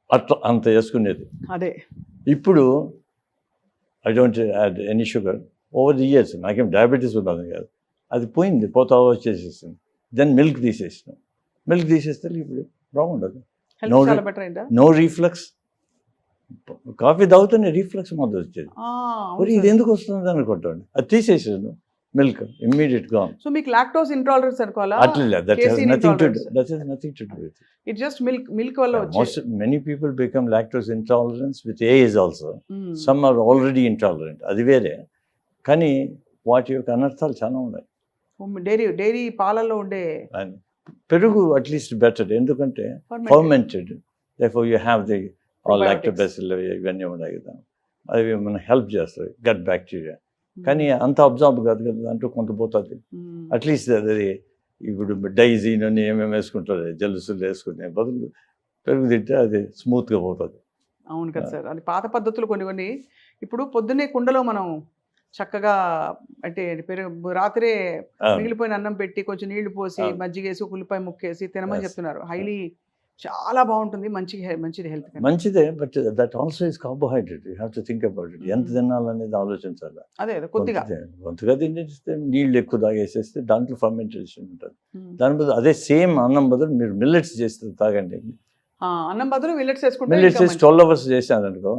Speaker 2: అట్లా అంత వేసుకునేది.
Speaker 1: అదే
Speaker 2: ఇప్పుడు I don't add any sugar. Over the years నాకేం డయాబెటీస్ ఉన్నది కాదు, అది పోయింది, పోతా వచ్చేసేసింది. దెన్ మిల్క్ తీసేసినాం. మిల్క్ తీసేస్తే ఇప్పుడు బాగుండదు.
Speaker 1: హెల్త్ చాలా బెటర్ అయిందా?
Speaker 2: No reflux. కాఫీ తాగుతూనే రీఫ్లక్స్ మొదలు వచ్చేది. మరి ఇది ఎందుకు వస్తుంది అనుకుంటాను. అది తీసేసాను మిల్క్ ఇమ్మీడియట్ గా.
Speaker 1: సో మీకు లాక్టోస్ ఇంటాలరెన్స్ అనుకోవాలా?
Speaker 2: అట్లా that has nothing to do with
Speaker 1: it just milk వల్ల వచ్చే.
Speaker 2: Many people become lactose intolerance with age also. Some are already intolerant, అది వేరే. కానీ వాటి యొక్క అనర్థాలు చాలా ఉన్నాయి.
Speaker 1: డైరీ పాలల్లో ఉండే
Speaker 2: పెరుగు అట్లీస్ట్ బెటర్, ఎందుకంటే fermented, therefore you have the lactobacilli ఇవన్నీ ఉన్నాయి కదా, అవి మనం హెల్ప్ చేస్తాయి గట్ బ్యాక్టీరియా. కానీ అంత అబ్జార్బ్ కాదు కదా, దాంట్లో కొంత పోతుంది. అట్లీస్ట్ అది ఇప్పుడు డైజీన్ అని ఏమేమి వేసుకుంటారు, జలుసులు వేసుకునే బదులు పెరుగు తింటే అది స్మూత్గా పోతుంది.
Speaker 1: అవును కదా సార్, అది పాత పద్ధతులు కొన్ని. ఇప్పుడు పొద్దున్నే కుండలో మనం చక్కగా అంటే పెరుగు రాత్రే మిగిలిపోయిన అన్నం పెట్టి కొంచెం నీళ్లు పోసి మజ్జిగేసి ఉల్లిపాయ ముక్కేసి తినమని చెప్తున్నారు. హైలీ చాలా బాగుంటుంది, మంచిది హెల్త్
Speaker 2: మంచిదే. But that also is carbohydrate. You have to think about it. ఎంత తినాలనేది ఆలోచించాలి.
Speaker 1: అదే కొద్దిగా
Speaker 2: తినేస్తే నీళ్ళు ఎక్కువ తాగేసేస్తే దాంట్లో ఫర్మెంటేషన్ ఉంటుంది. దాని బదులు అదే సేమ్ అన్నం బదులు మీరు మిల్లెట్స్ చేస్తే తాగండి.
Speaker 1: అన్నం బదులు మిల్లెట్స్ వేసుకుంటే
Speaker 2: మిల్లెట్స్ వేసి 12 hours చేశాను అనుకో,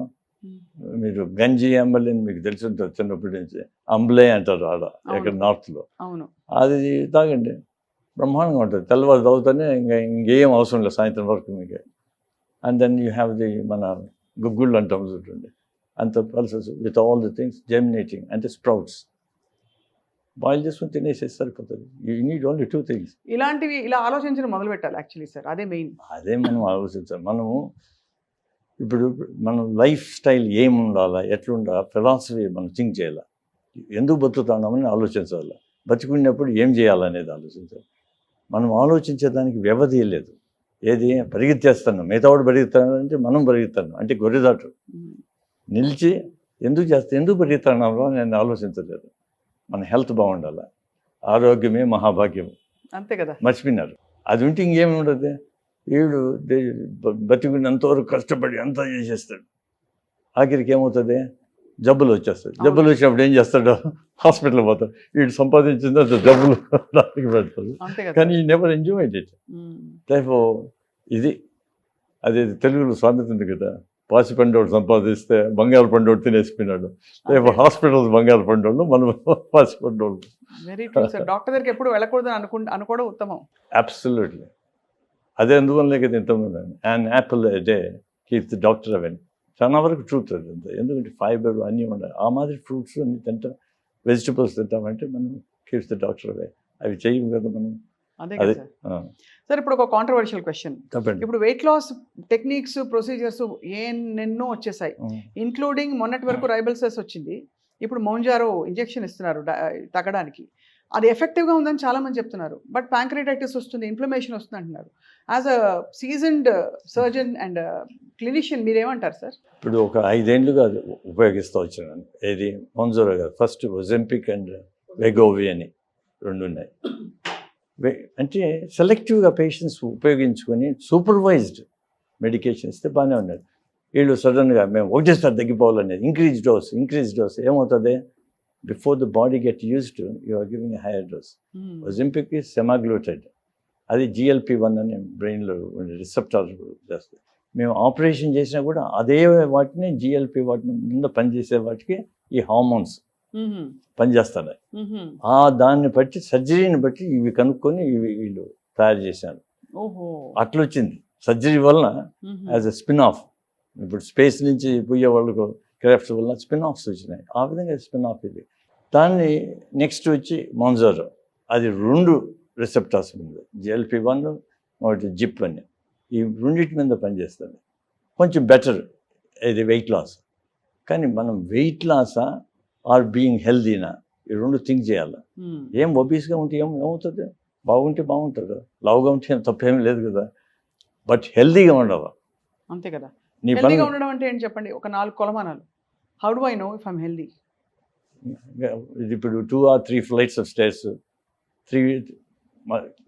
Speaker 2: మీరు గంజి అంబలి మీకు తెలిసి ఉంటుంది చిన్నప్పటి నుంచి, అంబలే అంటారు ఆడ ఇక్కడ నార్త్లో.
Speaker 1: అవును,
Speaker 2: అది తాగండి, బ్రహ్మాండంగా ఉంటుంది. తెల్లవారు తాగుతానే ఇంకేం అవసరం లేదు సాయంత్రం వరకు మీకు. And then you have the మన గుగ్గుళ్ళు అంటాం చూడండి, అంత pulses with all the things germinating, అంటే స్ప్రౌట్స్ బాయిల్ చేసుకుని తినేసేసి సరిపోతుంది. You need only 2 things.
Speaker 1: ఇలాంటివి ఇలా ఆలోచించడం మొదలు పెట్టాలి యాక్చువల్లీ సార్, అదే మెయిన్.
Speaker 2: అదే మనం ఆలోచించాలి. మనము ఇప్పుడు మనం లైఫ్ స్టైల్ ఏమి ఉండాలా, ఎట్లుండాలా, ఫిలాసఫీ మనం థింక్ చేయాలి. ఎందుకు బతుకుతున్నామని ఆలోచించాలి. బతుకున్నప్పుడు ఏం చేయాలనేది ఆలోచించాలి. మనం ఆలోచించేదానికి వ్యవధి లేదు. ఏది పరిగెత్తేస్తున్నాం, మిగతా వాడు పరిగెత్తానంటే మనం పరిగెత్తాను అంటే గొర్రెదాటు నిలిచి ఎందుకు పరిగెత్తున్నామో నేను ఆలోచించలేదు. మన హెల్త్ బాగుండాలి, ఆరోగ్యమే మహాభాగ్యం,
Speaker 1: అంతే కదా,
Speaker 2: మర్చిపోయినారు. అది ఉంటే ఇంకేమి ఉండదు. వీడు బతికినంతవరకు కష్టపడి అంతా చేసేస్తాడు, ఆఖరికి ఏమవుతుంది, జబ్బులు వచ్చేస్తాయి. జబ్బులు వచ్చినప్పుడు ఏం చేస్తాడు, హాస్పిటల్ పోతాడు. వీడు సంపాదించిందో జబ్బులు దానికి పెడతాడు. కానీ ఈ నెవర్ ఎంజాయ్డ్ ఇట్. ఇది అదే తెలుగులో సామెత ఉంది కదా, పాసి పండోడు సంపాదిస్తే బంగారు పండోడు తినేసిపోయినాడు. రేపు హాస్పిటల్ బంగారు పండోళ్ళు, మనం పాసి పండోళ్ళు.
Speaker 1: Very true sir. డాక్టర్ దగ్గరికి ఎప్పుడు వెళ్ళకూడదు అనుకోవడం ఉత్తమం.
Speaker 2: అబ్సల్యూట్లీ. అదే అందువల్లే కదా ఇంతమంది and Apple day keeps the doctor away. చాలా వరకు ట్రూత్ అది అంతా. ఎందుకంటే ఫైబర్ అన్నీ ఉండాలి. ఆ మాదిరి ఫ్రూట్స్ అన్ని తింటాం, వెజిటబుల్స్ తింటామంటే మనం కీప్స్ ది డాక్టర్ అవే. అవి చేయము కదా మనం.
Speaker 1: అదే సార్. ఇప్పుడు ఒక కాంట్రవర్షియల్ క్వశ్చన్. ఇప్పుడు వెయిట్ లాస్ టెక్నిక్స్, ప్రొసీజర్స్ ఎన్నెన్నో వచ్చేసాయి, ఇంక్లూడింగ్ మొన్నటి వరకు రైబల్సెస్ వచ్చింది. ఇప్పుడు మౌంజారో ఇంజెక్షన్ ఇస్తున్నారు తగ్గడానికి. అది ఎఫెక్టివ్గా ఉందని చాలామంది చెప్తున్నారు. బట్ ప్యాంక్రియాటైటిస్ వస్తుంది, ఇన్ఫ్లమేషన్ వస్తుంది అంటున్నారు. As a seasoned surgeon and clinician మీరేమంటారు సార్?
Speaker 2: ఇప్పుడు ఒక 5 ఏళ్ళుగా ఉపయోగిస్తూ వచ్చాను. ఏది మౌంజారో కాదు, ఫస్ట్ ఒజెంపిక్ అండ్ వెగోవి అని 2 ఉన్నాయి. అంటే సెలెక్టివ్గా పేషెంట్స్ ఉపయోగించుకొని సూపర్వైజ్డ్ మెడికేషన్ ఇస్తే బాగానే ఉన్నది. వీళ్ళు సడన్గా మేము ఒకటేసారి తగ్గిపోవాలనేది ఇంక్రీజ్ డోస్ ఏమవుతుంది, before the body get used you are giving a higher dose. Ozempic is semaglutide, అది GLP-1 అని బ్రెయిన్లో రిసెప్టార్ చేస్తుంది. మేము ఆపరేషన్ చేసినా కూడా అదే వాటిని GLP వాటిని ముందు పనిచేసే వాటికి ఈ హార్మోన్స్ పనిచేస్తున్నాయి. దాన్ని బట్టి సర్జరీని బట్టి ఇవి కనుక్కొని వీళ్ళు తయారు చేశాను. అట్లా వచ్చింది సర్జరీ వలన యాజ్ ఎ స్పిన్ ఆఫ్. ఇప్పుడు స్పేస్ నుంచి పోయే వాళ్ళకు క్రాఫ్ట్స్ వల్ల స్పిన్ ఆఫ్స్ వచ్చినాయి. ఆ విధంగా స్పిన్ ఆఫ్ ఇది. దాన్ని నెక్స్ట్ వచ్చి మోన్జారో, అది 2 రిసెప్టార్స్ ఉంది, GLP-1 ఒకటి జిప్ అని. ఈ రెండింటి మీద పనిచేస్తుంది. కొంచెం బెటర్ ఇది వెయిట్ లాస్. కానీ మనం వెయిట్ లాసా ఆర్ బీయింగ్ హెల్దీనా, ఈ 2 థింక్ చేయాలి. ఏం ఒబీస్గా ఉంటే ఏమవుతుంది? బాగుంటే బాగుంటుంది కదా, లావుగా ఉంటే తప్పేమీ లేదు కదా, బట్ హెల్దీగా ఉండవు.
Speaker 1: అంతే కదా.
Speaker 2: నీ
Speaker 1: హెల్దీగా ఉండడం అంటే ఏంటి చెప్పండి, ఒక 4 కొలమానాలు. How do I know if I'm healthy?
Speaker 2: ఇప్పుడు 2 or 3 ఫ్లైట్స్ ఆఫ్ స్టేర్స్, 3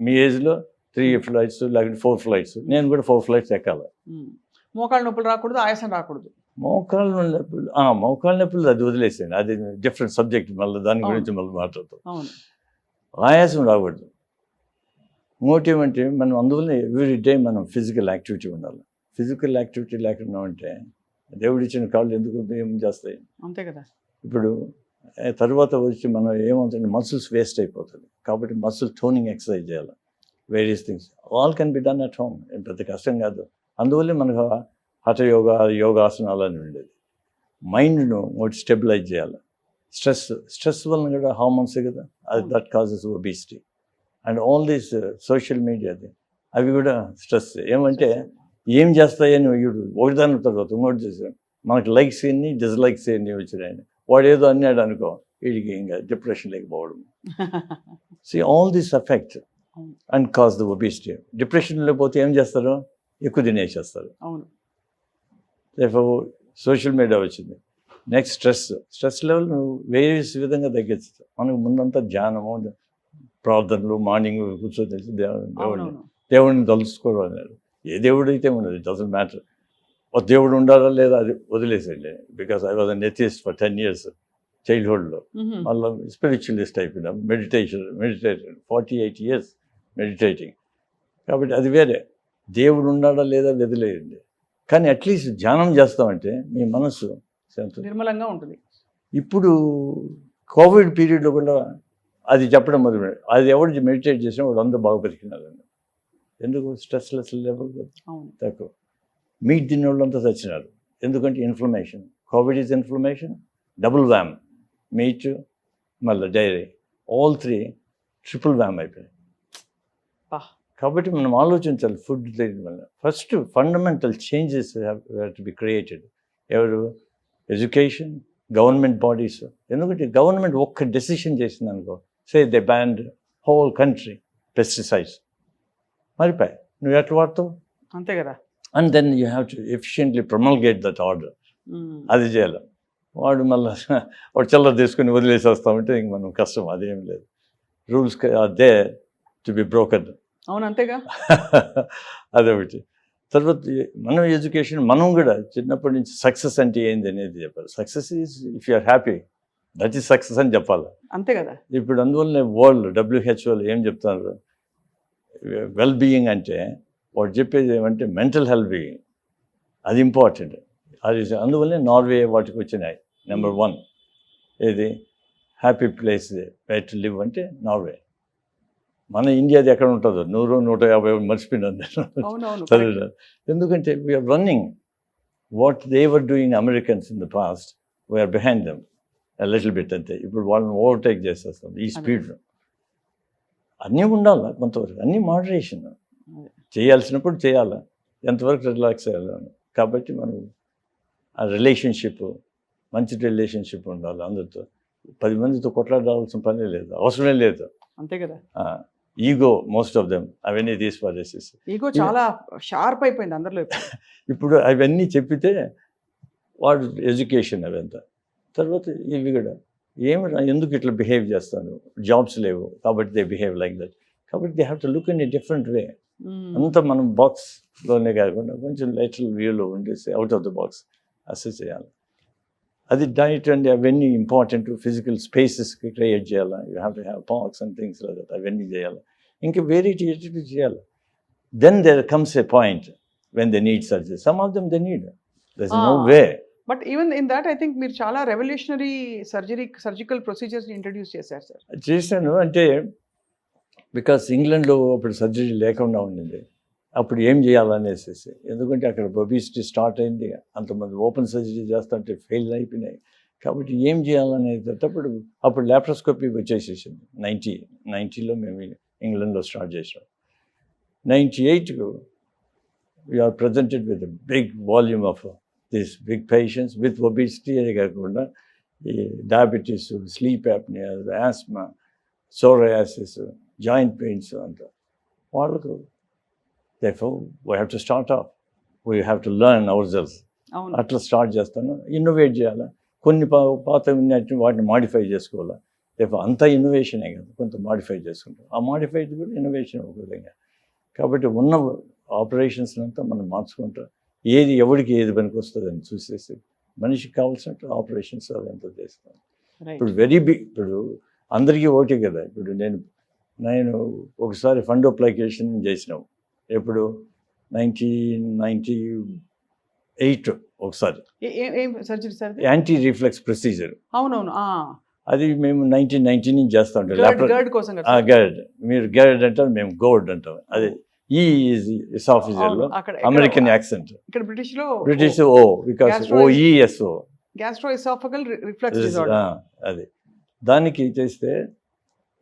Speaker 2: మీ ఏజ్లో 3 ఫ్లైట్స్ లేకపోతే 4 ఫ్లైట్స్, నేను కూడా 4 ఫ్లైట్స్ ఎక్కాలి.
Speaker 1: మోకాళ్ళ నొప్పులు రాకూడదు, ఆయాసం రాకూడదు.
Speaker 2: మోకాళ్ళ నొప్పులు అది వదిలేసేయండి, అది డిఫరెంట్ సబ్జెక్ట్, మళ్ళీ దాని గురించి మళ్ళీ మాట్లాడతాం.
Speaker 1: అవును.
Speaker 2: ఆయాసం రాకూడదు. ఇంకోటి ఏమంటే మనం అందువల్ల ఎవ్రీ డే మనం ఫిజికల్ యాక్టివిటీ ఉండాలి. ఫిజికల్ యాక్టివిటీ లేకుండా ఉంటే దేవుడు ఇచ్చిన కాళ్ళు ఎందుకు ఏం చేస్తాయి?
Speaker 1: అంతే కదా.
Speaker 2: ఇప్పుడు తర్వాత వచ్చి మనం ఏమవుతుంది, మసిల్స్ వేస్ట్ అయిపోతుంది. కాబట్టి మసిల్ టోనింగ్ ఎక్సర్సైజ్ చేయాలి. Various things all can be done at home, పెద్ద కష్టం కాదు. అందువల్లే మనకు హఠ యోగాసనాలు అని ఉండేది. మైండ్ను ఒకటి స్టెబిలైజ్ చేయాలి. స్ట్రెస్ వలన కూడా హార్మోన్సే కదా, అది that causes obesity. And all these social మీడియాది అవి కూడా స్ట్రెస్. ఏమంటే ఏం చేస్తాయని ఒకదాని తర్వాత ఇంకోటి చేసాం, మనకి లైక్స్ ఎన్ని డిస్లైక్స్ ఎన్ని వచ్చినాయని వాడు ఏదో అన్నాడు అనుకో, వీడికి ఇంకా డిప్రెషన్ లేకపోవడం. See, all this affect and cause the obesity. Depression లేకపోతే ఏం చేస్తారు? ఎక్కువ తినేసేస్తారు.
Speaker 1: అవును.
Speaker 2: సోషల్ మీడియా వచ్చింది. నెక్స్ట్ స్ట్రెస్ లెవెల్ నువ్వు వేరియస్ విధంగా తగ్గించు. మనకు ముందంతా ధ్యానము, ప్రార్థనలు, మార్నింగ్ కూర్చొని దేవుడిని తలుసుకోవడం అన్నారు. ఏ దేవుడు అయితే ఉండదు, ఇట్ డజంట్ మ్యాటర్. ఒక దేవుడు ఉండాలా లేదా అది వదిలేసండి. Because I was an atheist for 10 years చైల్డ్హుడ్లో. మళ్ళీ స్పిరిచువలిస్ట్ అయిపోయినా, మెడిటేషన్ 48 years మెడిటేటింగ్. కాబట్టి అది వేరే. దేవుడు ఉన్నాడా లేదా వదిలేయండి, కానీ అట్లీస్ట్ ధ్యానం చేస్తామంటే మీ మనసు
Speaker 1: నిర్మలంగా ఉంటుంది.
Speaker 2: ఇప్పుడు కోవిడ్ పీరియడ్లో కూడా అది చెప్పడం మొదలు, అది ఎవరు మెడిటేట్ చేసినా వాడు అందరూ బాగా బతికినారండి. ఎందుకు? స్ట్రెస్లెస్ లెవెల్ తక్కువ. మీట్ తిన్న వాళ్ళంతా చచ్చినారు. ఎందుకంటే inflammation. Covid is inflammation, double whammy. Meat మళ్ళీ డైరీ, ఆల్ 3 ట్రిపుల్ వ్యామ్ అయిపోయాయి. కాబట్టి మనం ఆలోచించాలి ఫుడ్ తినడం వల్ల. First fundamental changes have to be created. ఎవరు? Education, government bodies. ఎందుకంటే గవర్నమెంట్ ఒక్క డెసిషన్ చేసింది అనుకో, say they banned whole country pesticides, మరిపోయి నువ్వు ఎట్లా వాడతావు?
Speaker 1: అంతే కదా.
Speaker 2: And then you have to efficiently promulgate that order. అది చేయాలి. వాడు మళ్ళీ వాడు చల్లర తీసుకుని వదిలేసి వస్తామంటే ఇంక మనం కష్టం. అదేం లేదు. Rules are there to be broken.
Speaker 1: అవును, అంతేగా.
Speaker 2: అదొకటి. తర్వాత మనం ఎడ్యుకేషన్, మనం కూడా చిన్నప్పటి నుంచి సక్సెస్ అంటే ఏంది అనేది చెప్పాలి. Success is if you are happy, that is success అని చెప్పాలి.
Speaker 1: అంతే కదా.
Speaker 2: ఇప్పుడు అందువల్లనే వరల్డ్ WHO ఏం చెప్తున్నారు, వెల్ బీయింగ్ అంటే వాడు చెప్పేది ఏమంటే మెంటల్ హెల్త్ బీయింగ్, అది ఇంపార్టెంట్. అది అందువల్లనే నార్వే వాటికి వచ్చినాయి నెంబర్ 1. ఏది? Happy place way to live అంటే నార్వే. మన ఇండియాది ఎక్కడ ఉంటుందో 100-150 మర్చిపోయినాను చదివిన. ఎందుకంటే we are running what they were doing Americans in the past, we are behind them little bit అంతే. ఇప్పుడు వాళ్ళని ఓవర్టేక్ చేసేస్తాం ఈ స్పీడ్లో. అన్నీ ఉండాలి కొంతవరకు, అన్నీ మోడరేషన్. చేయాల్సినప్పుడు చేయాలి, ఎంతవరకు రిలాక్స్ అయ్యాలి. కాబట్టి మనం ఆ రిలేషన్షిప్, మంచి రిలేషన్షిప్ ఉండాలి అందరితో. 10 మందితో కొట్లాడాల్సిన పని లేదు, అవసరమే లేదు.
Speaker 1: అంతే కదా.
Speaker 2: ఈగో మోస్ట్ ఆఫ్ దెమ్ అవన్నీ తీసి పడేసేసి,
Speaker 1: ఈగో చాలా షార్ప్ అయిపోయింది అందరిలో.
Speaker 2: ఇప్పుడు అవన్నీ చెప్పితే వాడు ఎడ్యుకేషన్ అవంతా. తర్వాత ఇవి కూడా ఎందుకు ఇట్లా బిహేవ్ చేస్తాను, జాబ్స్ లేవు కాబట్టి దే బిహేవ్ లైక్ దట్. కాబట్టి they have to look in a different way. అంతా మనం బాక్స్లోనే కాకుండా కొంచెం లైటరల్ వ్యూలో ఉండేసి out of the box assess చేయాలి. అది డైట్ అండ్ అవన్నీ ఇంపార్టెంట్. ఫిజికల్ స్పేసెస్కి క్రియేట్ చేయాలి. You have to have parks and things like that. అవన్నీ చేయాలి. ఇంకా వెరైటీ చేయాలి. Then there comes a point when they need surgery. Some of them they need, there is no way.
Speaker 1: But even in that I think మీరు చాలా రెవల్యూషనరీ సర్జికల్ ప్రొసీజర్స్ ఇంట్రడ్యూస్ చేశారు సార్.
Speaker 2: చేశాను అంటే బికాస్ ఇంగ్లాండ్లో అప్పుడు సర్జరీ లేకుండా ఉండింది. అప్పుడు ఏం చేయాలనేసి, ఎందుకంటే అక్కడ ఒబిసిటీ స్టార్ట్ అయింది, అంతమంది ఓపెన్ సర్జరీ చేస్తుంటే ఫెయిల్ అయిపోయినాయి. కాబట్టి ఏం చేయాలనేటప్పుడు అప్పుడు ల్యాప్రోస్కోపీ వచ్చేసేసింది. 90లో మేము ఇంగ్లాండ్లో స్టార్ట్ చేసాం. 98కు we're presented with big volume of this big patients with obesity. అదే కాకుండా ఈ diabetes, sleep apnoea, asthma, psoriasis, joint pains అంతా వాళ్ళకు. therefore we have to start off, we have to learn ourselves.
Speaker 1: అవును.
Speaker 2: అట్లా స్టార్ట్ చేస్తాను. ఇన్నోవేట్ చేయాలా, కొన్ని పాత ఉన్నట్టు వాటిని మాడిఫై చేసుకోవాలా. రేపు అంతా ఇన్నోవేషనే కదా, కొంత మాడిఫై చేసుకుంటాం. ఆ మాడిఫైడ్ కూడా ఇన్నోవేషన్ ఒక విధంగా. కాబట్టి ఉన్న ఆపరేషన్స్ అంతా మనం మార్చుకుంటాం. ఏది ఎవరికి ఏది పనికి వస్తుందని చూసేసి మనిషికి కావాల్సినట్టు ఆపరేషన్స్ అవి ఎంత చేస్తాం.
Speaker 1: రైట్.
Speaker 2: ఇప్పుడు వెరీ బిగ్, ఇప్పుడు అందరికీ ఒకటే కదా. ఇప్పుడు నేను ఒకసారి ఫండ్ అప్లికేషన్ చేసినాం. ఎప్పుడు 1998 ఒకసారి
Speaker 1: ఏం సర్జరీ సార్ అది?
Speaker 2: Anti reflex procedure.
Speaker 1: అవునవును.
Speaker 2: అది మేము 1990 నుంచి చేస్తూ ఉంటాం.
Speaker 1: గర్డ్ కోసం కదా?
Speaker 2: గర్డ్, మీరు గర్డ్ అంటారు, మేము గోల్డ్ అంటాం. అదే ఈ ఎసాఫిజియల్
Speaker 1: అక్కడ
Speaker 2: అమెరికన్ యాక్సెంట్,
Speaker 1: ఇక్కడ
Speaker 2: British O, because OESO,
Speaker 1: gastrooesophageal reflux disorder.
Speaker 2: అది దానికి చేస్తే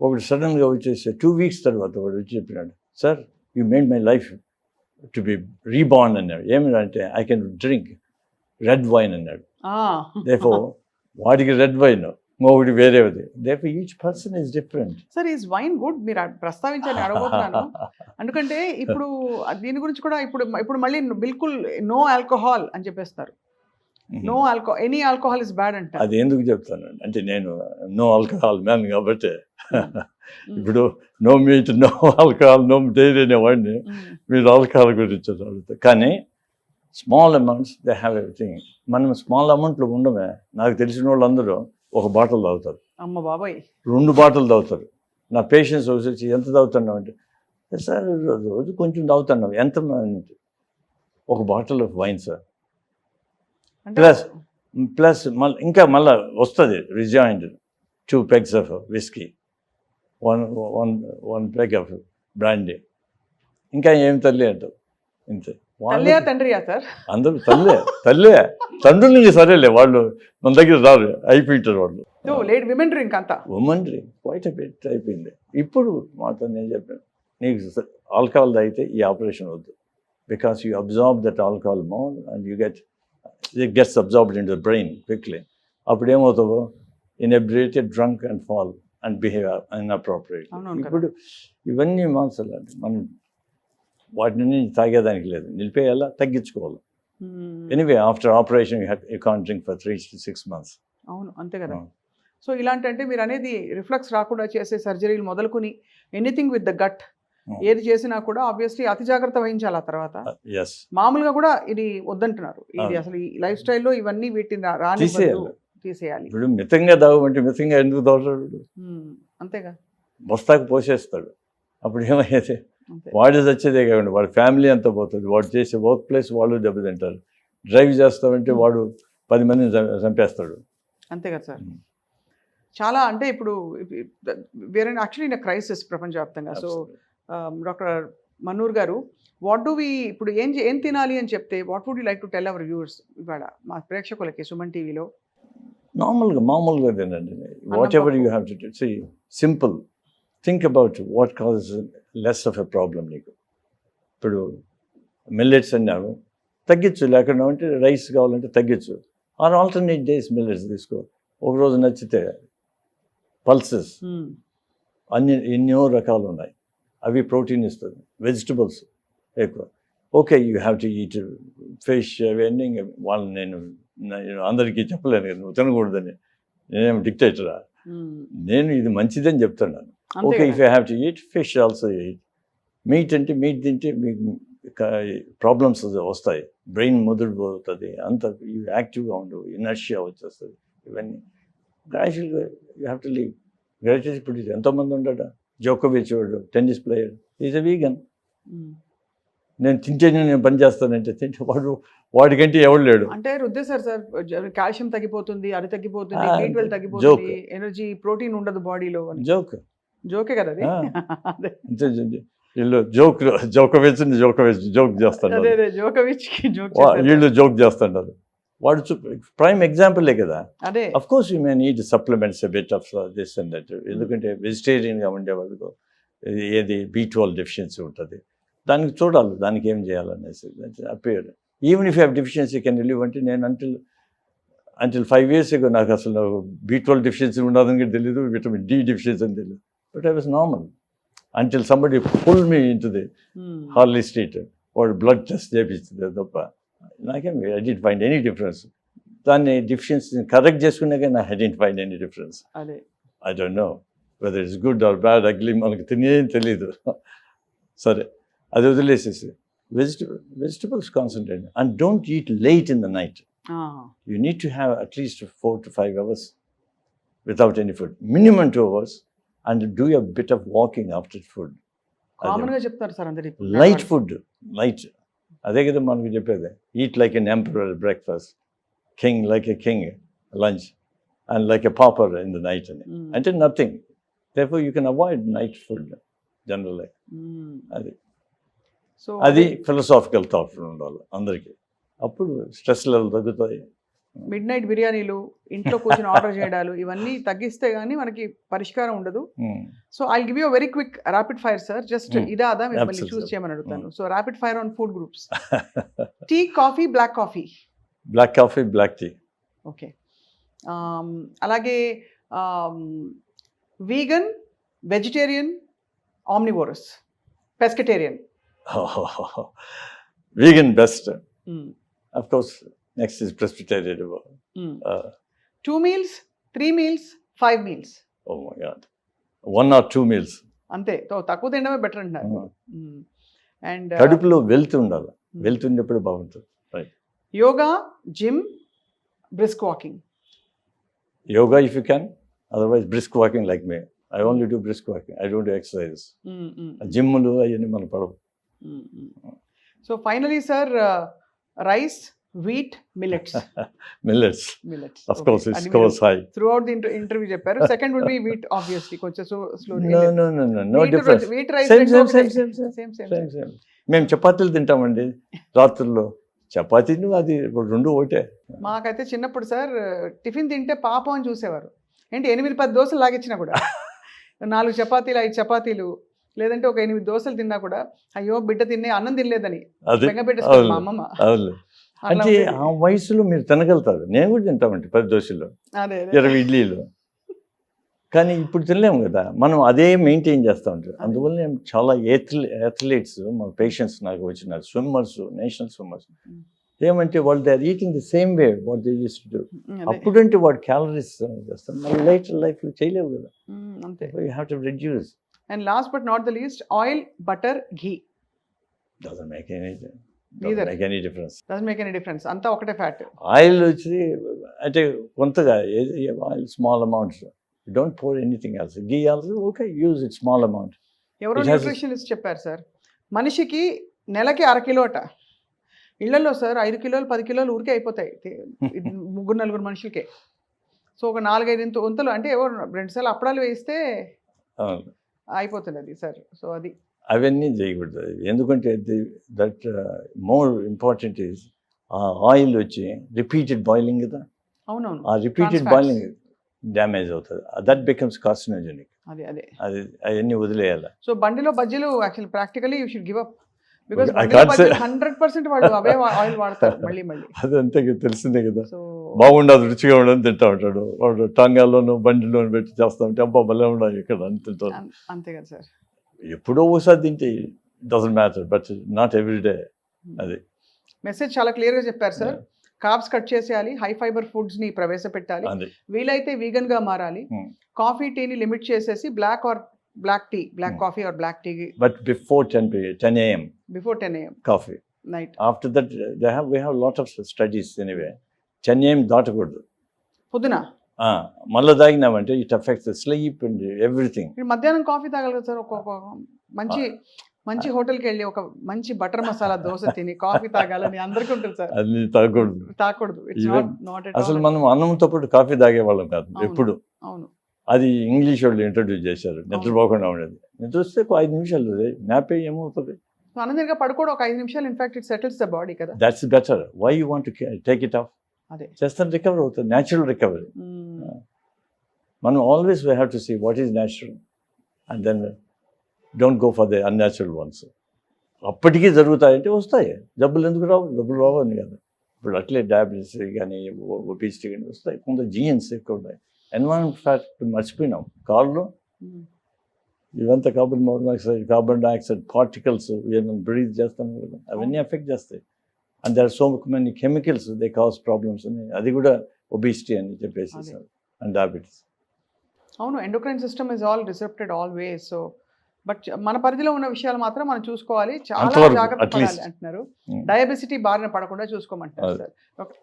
Speaker 2: ఒకటి సడన్గా వచ్చేస్తే 2 weeks తర్వాత వాడు వచ్చి చెప్పినాడు, sir you made my life to be reborn అన్నాడు. ఏమిటంటే I can drink red wine అన్నాడు. దేఫో వాడికి రెడ్ వైన్, ఇంకొకటి వేరేది. దేఫో each person is different.
Speaker 1: Sir is wine good? మీరు ప్రస్తావించాలని అడగబోతున్నాను. ఎందుకంటే ఇప్పుడు దీని గురించి కూడా ఇప్పుడు మళ్ళీ బిల్కుల్ నో ఆల్కహాల్ అని చెప్పేస్తారు. No alcohol, any alcohol is bad అంట.
Speaker 2: అది ఎందుకు చెప్తాను అంటే, నేను నో ఆల్కహాల్ మ్యాన్ కాబట్టి ఇప్పుడు no meat, no alcohol, no dairy అనేవాడిని. మీరు ఆల్కహాల్ గురించి అడుగుతారు. కానీ small amounts they have everything. మనం స్మాల్ అమౌంట్లో ఉండమే. నాకు తెలిసిన వాళ్ళందరూ ఒక బాటిల్ తాగుతారు,
Speaker 1: అమ్మ బాబాయ్
Speaker 2: 2 బాటిల్ తాగుతారు. నా పేషెంట్స్ వచ్చి ఎంత తాగుతున్నావు అంటే, సార్ రోజు కొంచెం తాగుతున్నావు. ఎంత? ఒక bottle of wine sir. Plus ఇంకా మళ్ళీ వస్తుంది రిజాయిండ్ 2 pegs of whisky, one peg of brandy. ఇంకా ఏం తల్లి అంటారు. ఇంతే.
Speaker 1: తండ్రియా సార్? అందరూ
Speaker 2: తల్లే తండ్రులు. సరేలే, వాళ్ళు మన దగ్గర రారు, అయిపోయింటారు వాళ్ళు.
Speaker 1: విమెన్ డ్రింక్ అంతా,
Speaker 2: ఉమెన్ డ్రింక్ క్వైట్ బెట్ అయిపోయింది. ఇప్పుడు మాతో నేను చెప్పాను, నీకు ఆల్కహాల్ తాగితే ఈ ఆపరేషన్ వద్దు, because you absorb that alcohol more and you it gets absorbed into the brain quickly. అప్పుడు ఏమవుతావో, inebriated, drunk and fall and behave inappropriately. ఇప్పుడు ఇవన్నీ మార్చాలి. మనం వాటిని తాగేదానికి లేదు, నిలిపేయాలా, తగ్గించుకోవాలి. Anyway after operation you can't drink for 3 to 6 months.
Speaker 1: అవును, అంతే కదా. సో ఇలాంటి, అంటే మీరు అనేది రిఫ్లక్స్ రాకుండా చేసే సర్జరీలు మొదలుకొని ఎనీథింగ్ విత్ ద గట్ ఏది చేసినా కూడా ఆబ్వియస్లీ అతి జాగ్రత్త వహించాలి. ఆ తర్వాత మామూలుగా కూడా ఇది వద్దంటున్నారు. ఇది అసలు ఈ లైఫ్ స్టైల్లో ఇవన్నీ వీటిని తీసేయాలి.
Speaker 2: ఇప్పుడు మితంగా తాగమంటే మితంగా ఎందుకు తాగుతాడు?
Speaker 1: అంతేగా,
Speaker 2: బస్తాకు పోసేస్తాడు. అప్పుడు ఏమయ్యేది, వాడు చచ్చేదే కాకుండా వాడి ఫ్యామిలీ అంతా పోతుంది. వాడు చేసే వర్క్ ప్లేస్ వాళ్ళు దెబ్బతింటారు. డ్రైవ్ చేస్తామంటే వాడు 10 మందిని చంపేస్తాడు. అంతే
Speaker 1: కదా సార్. చాలా, అంటే ఇప్పుడు వేరే యాక్చువల్లీ ఇన్ క్రైసిస్ ప్రపంచవ్యాప్తంగా. సో డాక్టర్ మన్నూర్ గారు, ఇప్పుడు ఏం తినాలి అని చెప్తే what would you like to tell our viewers ఇవాళ మా ప్రేక్షకులకి సుమన్ టీవీలో?
Speaker 2: మామూలుగా తినండి. What ever you have to do, simple. Think about what causes less of a problem నీకు. ఇప్పుడు మిల్లెట్స్ అన్నావు, తగ్గించు. లేకుండా అంటే రైస్ కావాలంటే తగ్గించు. ఆర్ ఆల్టర్నేట్ డేస్ మిల్లెట్స్ తీసుకో. ఒకరోజు నచ్చితే పల్సెస్ ఎన్నో రకాలు ఉన్నాయి, అవి ప్రోటీన్ ఇస్తుంది. వెజిటబుల్స్ ఎక్కువ. Okay, you have to eat fish అవన్నీ. వాళ్ళని నేను అందరికీ చెప్పలేను కదా నువ్వు తినకూడదని. నేనేం డిక్టేటరా? నేను ఇది మంచిదని చెప్తున్నాను. Okay, if you have to eat fish also eat. Meet తింటే మీకు ప్రాబ్లమ్స్ వస్తాయి, బ్రెయిన్ ముదిరిపోతుంది, అంత యాక్టివ్గా ఉండవు, ఇనర్షియా వచ్చేస్తుంది. ఇవన్నీ గ్రాడ్యువల్గా you have to leave. Gradual ఇప్పుడు ఎంతోమంది ఉంటాడా, జోకోవిచ్ వాడు tennis player, is a vegan. నేను తింటేనే నేను పని చేస్తానంటే తింటే వాడికంటే ఎవడు లేడు.
Speaker 1: అంటే రుద్దేశారు సార్, కాల్షియం తగ్గిపోతుంది, అది తగ్గిపోతుంది, B12 తగ్గిపోతుంది, ఎనర్జీ ప్రోటీన్ ఉండదు బాడీలో. జోకే కదా అది.
Speaker 2: వీళ్ళు జోకోవిచ్ జోక్ చేస్తున్నారు,
Speaker 1: అదే అదే జోకోవిచ్ కి జోక్
Speaker 2: వీళ్ళు జోక్ చేస్తున్నారు. వాడు ప్రైమ్ ఎగ్జాంపులే కదా.
Speaker 1: అదే
Speaker 2: of course you may need supplements bit of this and that, ఎందుకంటే వెజిటేరియన్గా ఉండే వాళ్ళకు ఏది B12 డెఫిషియన్సీ ఉంటుంది, దానికి చూడాలి దానికి ఏం చేయాలనేసి appear. Even if you have deficiency can relieve అంటే నేను అంటిల్ 5 years ago నాకు అసలు B12 డెఫిషియన్సీ ఉండదని తెలియదు, విటమిన్ D డెఫిషియన్సీ అని తెలియదు. But I was normal until somebody pull me into the Harley street, వాడు బ్లడ్ టెస్ట్ చేయించింది తప్ప నాకేం I didn't find any difference. దాన్ని డెఫిషియన్సీ కరెక్ట్ చేసుకున్నాక నా I didn't find any difference.
Speaker 1: అదే
Speaker 2: I don't know whether it's good or bad, ugly మనకు తెలియదు. సరే అది వదిలేసేసి vegetables concentrate and don't eat late in the night. You need to have at least 4 to 5 hours without any food, minimum 2 hours, and do a bit of walking after food.
Speaker 1: Common గా చెప్తారు సార్ అందరి
Speaker 2: లైట్ ఫుడ్, లైట్, అదే కదా మనకు చెప్పేది. Eat like an emperor breakfast, king like a king lunch, and like a pauper in the night అని. అంటే nothing, therefore you can avoid night food generally. అది
Speaker 1: సో
Speaker 2: అది ఫిలసాఫికల్ థాట్ ఉండాలి అందరికీ, అప్పుడు స్ట్రెస్ లెవెల్ తగ్గుతాయి.
Speaker 1: మిడ్ నైట్ బిర్యానీలు ఇంట్లో కూర్చొని ఆర్డర్ చేయడాలు ఇవన్నీ తగ్గిస్తే గానీ మనకి పరిష్కారం ఉండదు. So I give you very quick rapid fire sir, just ఇదా అదా మిమ్మల్ని
Speaker 2: Absolutely.
Speaker 1: చూస్ చేయమని అడుగుతాను. So rapid fire on food groups. Tea, coffee, black coffee.
Speaker 2: Black coffee, black tea.
Speaker 1: Okay. అలాగే vegan, vegetarian, omnivorous, pescatarian.
Speaker 2: Vegan best. Of course, next is Presbyterian.
Speaker 1: 2 meals, 3 meals, 5 meals.
Speaker 2: Oh my God. 1 or 2 meals.
Speaker 1: అంతే, తక్కువ తినడమే బెటర్ అంటున్నారు. అండ్
Speaker 2: కడుపులో వెల్త్ ఉండాలి, వెల్త్ ఉన్నప్పుడు బాగుంటుంది. Right.
Speaker 1: Yoga, gym, brisk walking.
Speaker 2: Yoga if you can, otherwise brisk walking like me. I only do brisk walking. I don't do exercise. జిమ్లు అవన్నీ మన పడవు.
Speaker 1: So finally sir, rice, wheat, millets.
Speaker 2: Millets. Of course, it scores high.
Speaker 1: Throughout the interview చెప్పారు. Second would be wheat obviously, కొంచెం slow.
Speaker 2: No difference.
Speaker 1: Wheat rice
Speaker 2: Same. మేము చపాతీలు తింటామండి రాత్రుల్లో. చపాతీను అది రెండు ఒకటే.
Speaker 1: మాకైతే చిన్నప్పుడు సార్ టిఫిన్ తింటే పాపం అని చూసేవారు. ఏంటి 8-10 దోశలు లాగిచ్చినా కూడా 4 చపాతీలు 5 చపాతీలు, లేదంటే ఒక 8 దోశలు తిన్నా కూడా అయ్యో బిడ్డ తిన్నే అన్నం తినలేదని బెంగ పెట్టేస్తారు మా అమ్మమ్మ.
Speaker 2: అంటే ఆ వయసులో మీరు తినగలుగుతారు, నేను కూడా తింటామండి 10 దోశలు, 20 ఇడ్లీలు. కానీ ఇప్పుడు తినలేము కదా, మనం అదే మెయింటైన్ చేస్తూ ఉంటాం. అందువల్ల నేను చాలా అథ్లీట్స్ మా పేషెంట్స్ నాకు వచ్చిన స్విమ్మర్స్, నేషనల్ స్విమ్మర్స్ ఏమంటే వాళ్ళు they are eating the same way what they use to do. అప్పుడంటే వాడు క్యాలరీస్ చేస్తాం, మళ్ళీ లేటర్ లైఫ్లో చేయలేవు కదా.
Speaker 1: అంతే.
Speaker 2: You have to reduce.
Speaker 1: And last but not the least, oil, butter, ghee.
Speaker 2: Doesn't make any difference.
Speaker 1: Doesn't make any difference. అంతా ఒకటే ఫ్యాట్.
Speaker 2: ఆయిల్ వచ్చి అంటే కొంతగా oil small amounts, don't pour anything else. Ghee also okay, use it small amount.
Speaker 1: ఎవరో న్యూట్రిషనిస్ట్ చెప్పారు సార్, మనిషికి నెలకి 1/2 కిలో అట. ఇళ్లలో సార్ 5 కిలోలు 10 కిలోలు ఊరికే అయిపోతాయి 3-4 మనుషులకే. సో ఒక 4-5 వంతులు అంటే 2 సార్లు అప్పడాలు వేస్తే అయిపోతుంది అది సార్. సో అది
Speaker 2: అవన్నీ చేయకూడదు, ఎందుకంటే దట్ మోర్ ఇంపార్టెంట్ ఈజ్ ఆ ఆయిల్ వచ్చి రిపీటెడ్ బాయిలింగ్ కదా.
Speaker 1: అవునవును.
Speaker 2: ఆ రిపీటెడ్ బాయిలింగ్ డ్యామేజ్ అవుతుంది, దట్ బికమ్స్ కార్సినోజెనిక్. అది అవన్నీ వదిలేయాలి.
Speaker 1: సో బండిలో బజ్జీలు actually practically you should give up, because 100% వాడు అవే ఆయిల్ వాడతారు మళ్ళీ.
Speaker 2: అది అంతే తెలిసిందే కదా. బాగుండదు, రుచిగా ఉండదు తింటా ఉంటాడు వాడు. టాంగాల్లోనూ బండిలోనూ పెట్టి చేస్తా ఉంటే అబ్బా భలే ఉండాలి ఇక్కడ అని తింటాడు.
Speaker 1: అంతే కదా సార్.
Speaker 2: ఎప్పుడో ఒకసారి తింటే doesn't matter, but not every day. అది
Speaker 1: మెసేజ్ చాలా క్లియర్గా చెప్పారు సార్. కార్బ్స్ కట్ చేసేయాలి, హై ఫైబర్ ఫుడ్స్ ని ప్రవేశపెట్టాలి, వీలైతే వీగన్ గా మారాలి, కాఫీ టీని లిమిట్ చేసేసి black tea, black coffee or black tea,
Speaker 2: but before 10 AM.
Speaker 1: Before 10 AM
Speaker 2: coffee.
Speaker 1: Night.
Speaker 2: After that we have lot of studies anyway. 10 AM దాటకూడదు
Speaker 1: పొద్దున.
Speaker 2: మళ్ళీ తాగినామంటే it affects sleep and everything.
Speaker 1: మధ్యాహ్నం కాఫీ తాగలరు సార్. ఒక మంచి హోటల్కి వెళ్ళి ఒక మంచి బటర్ మసాలా దోశ తిని కాఫీ తాగాలని అందరికీ ఉంటుంది సార్.
Speaker 2: అది తాగకూడదు. అసలు మనం అన్నంతో పాటు కాఫీ తాగేవాళ్ళం కాదు ఎప్పుడు.
Speaker 1: అవును.
Speaker 2: అది ఇంగ్లీష్ వాళ్ళు ఇంట్రడ్యూస్ చేశారు, నిద్రపోకుండా ఉండేది. నిద్ర వస్తే ఒక 5 నిమిషాలు నాపే ఏమవుతుంది.
Speaker 1: సో అనంతగా పడుకోవడం ఒక 5 నిమిషాలు in fact it settles the body కదా.
Speaker 2: That's better. Why you want take it off?
Speaker 1: అదే
Speaker 2: చేస్తాను, రికవర్ అవుతుంది, న్యాచురల్ రికవరీ. మనం always we have to see what is natural and then don't go for the unnatural ones. అప్పటికీ జరుగుతాయంటే వస్తాయి, జబ్బులు ఎందుకు రావు? జబ్బులు రావని కదా. ఇప్పుడు అట్లే డయాబెటీస్ కానీ ఒబిసిటీ కానీ వస్తాయి, కొంత జీన్స్ ఎక్కువ ఉన్నాయి. ఎన్వైరన్మెంట్ ఫ్యాక్ట్ మర్చిపోయినాం. కాళ్ళు ఇవంతా carbon monoxide, carbon dioxide particles breathe చేస్తాం కదా, అవన్నీ ఎఫెక్ట్ చేస్తాయి. And there so many chemicals they cause problems అని, అది కూడా ఒబిసిటీ అని చెప్పేసి అండ్ డయాబెటీస్.
Speaker 1: అవును, endocrine system is all disrupted always. So but మన పరిధిలో ఉన్న విషయాలు మాత్రం మనం చూసుకోవాలి, చాలా జాగ్రత్త పడాలి అంటున్నారు. డయాబెసిటీ బారిన పడకుండా చూసుకోమంటున్నారు sir.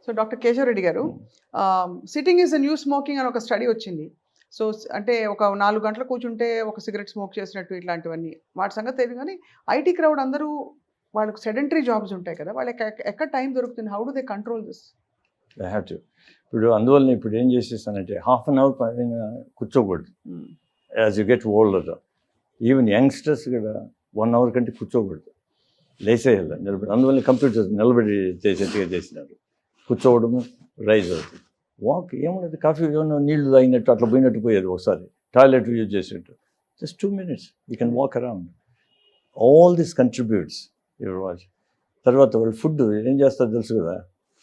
Speaker 1: So doctor Keshav Reddy గారు, సిట్టింగ్ ఈజ్ న్యూ స్మోకింగ్ అని ఒక స్టడీ వచ్చింది. సో అంటే ఒక 4 గంటలు కూర్చుంటే ఒక సిగరెట్ స్మోక్ చేసినట్టు ఇట్లాంటివన్నీ వాటి సంగతి తెలియదు. కానీ ఐటీ క్రౌడ్ అందరూ వాళ్ళకి సెడెంటరీ జాబ్స్ ఉంటాయి కదా, వాళ్ళకి ఎక్కడ టైం దొరుకుతుంది? How do they control this?
Speaker 2: I have to. ఇప్పుడు అందువల్ల ఇప్పుడు ఏం చేసేస్తానంటే హాఫ్ అన్ అవర్ పైన కూర్చోకూడదు. As you get older, even youngsters కూడా 1 అవర్ కంటే కూర్చోకూడదు, లేసేయాలి, నిలబడి. అందువల్ల కంప్యూటర్ నిలబడి చేసేట్టుగా చేసినారు. కూర్చోవడము రైజ్ అవుతుంది. వాక్ ఏమున్నది, కాఫీ ఏమన్నా నీళ్లు తాగినట్టు అట్లా పోయినట్టు పోయేది. ఒకసారి టాయిలెట్ యూజ్ చేసినట్టు just 2 minutes you can walk around. All this contributes your watch. తర్వాత వాళ్ళు ఫుడ్ ఏం చేస్తారో తెలుసు కదా,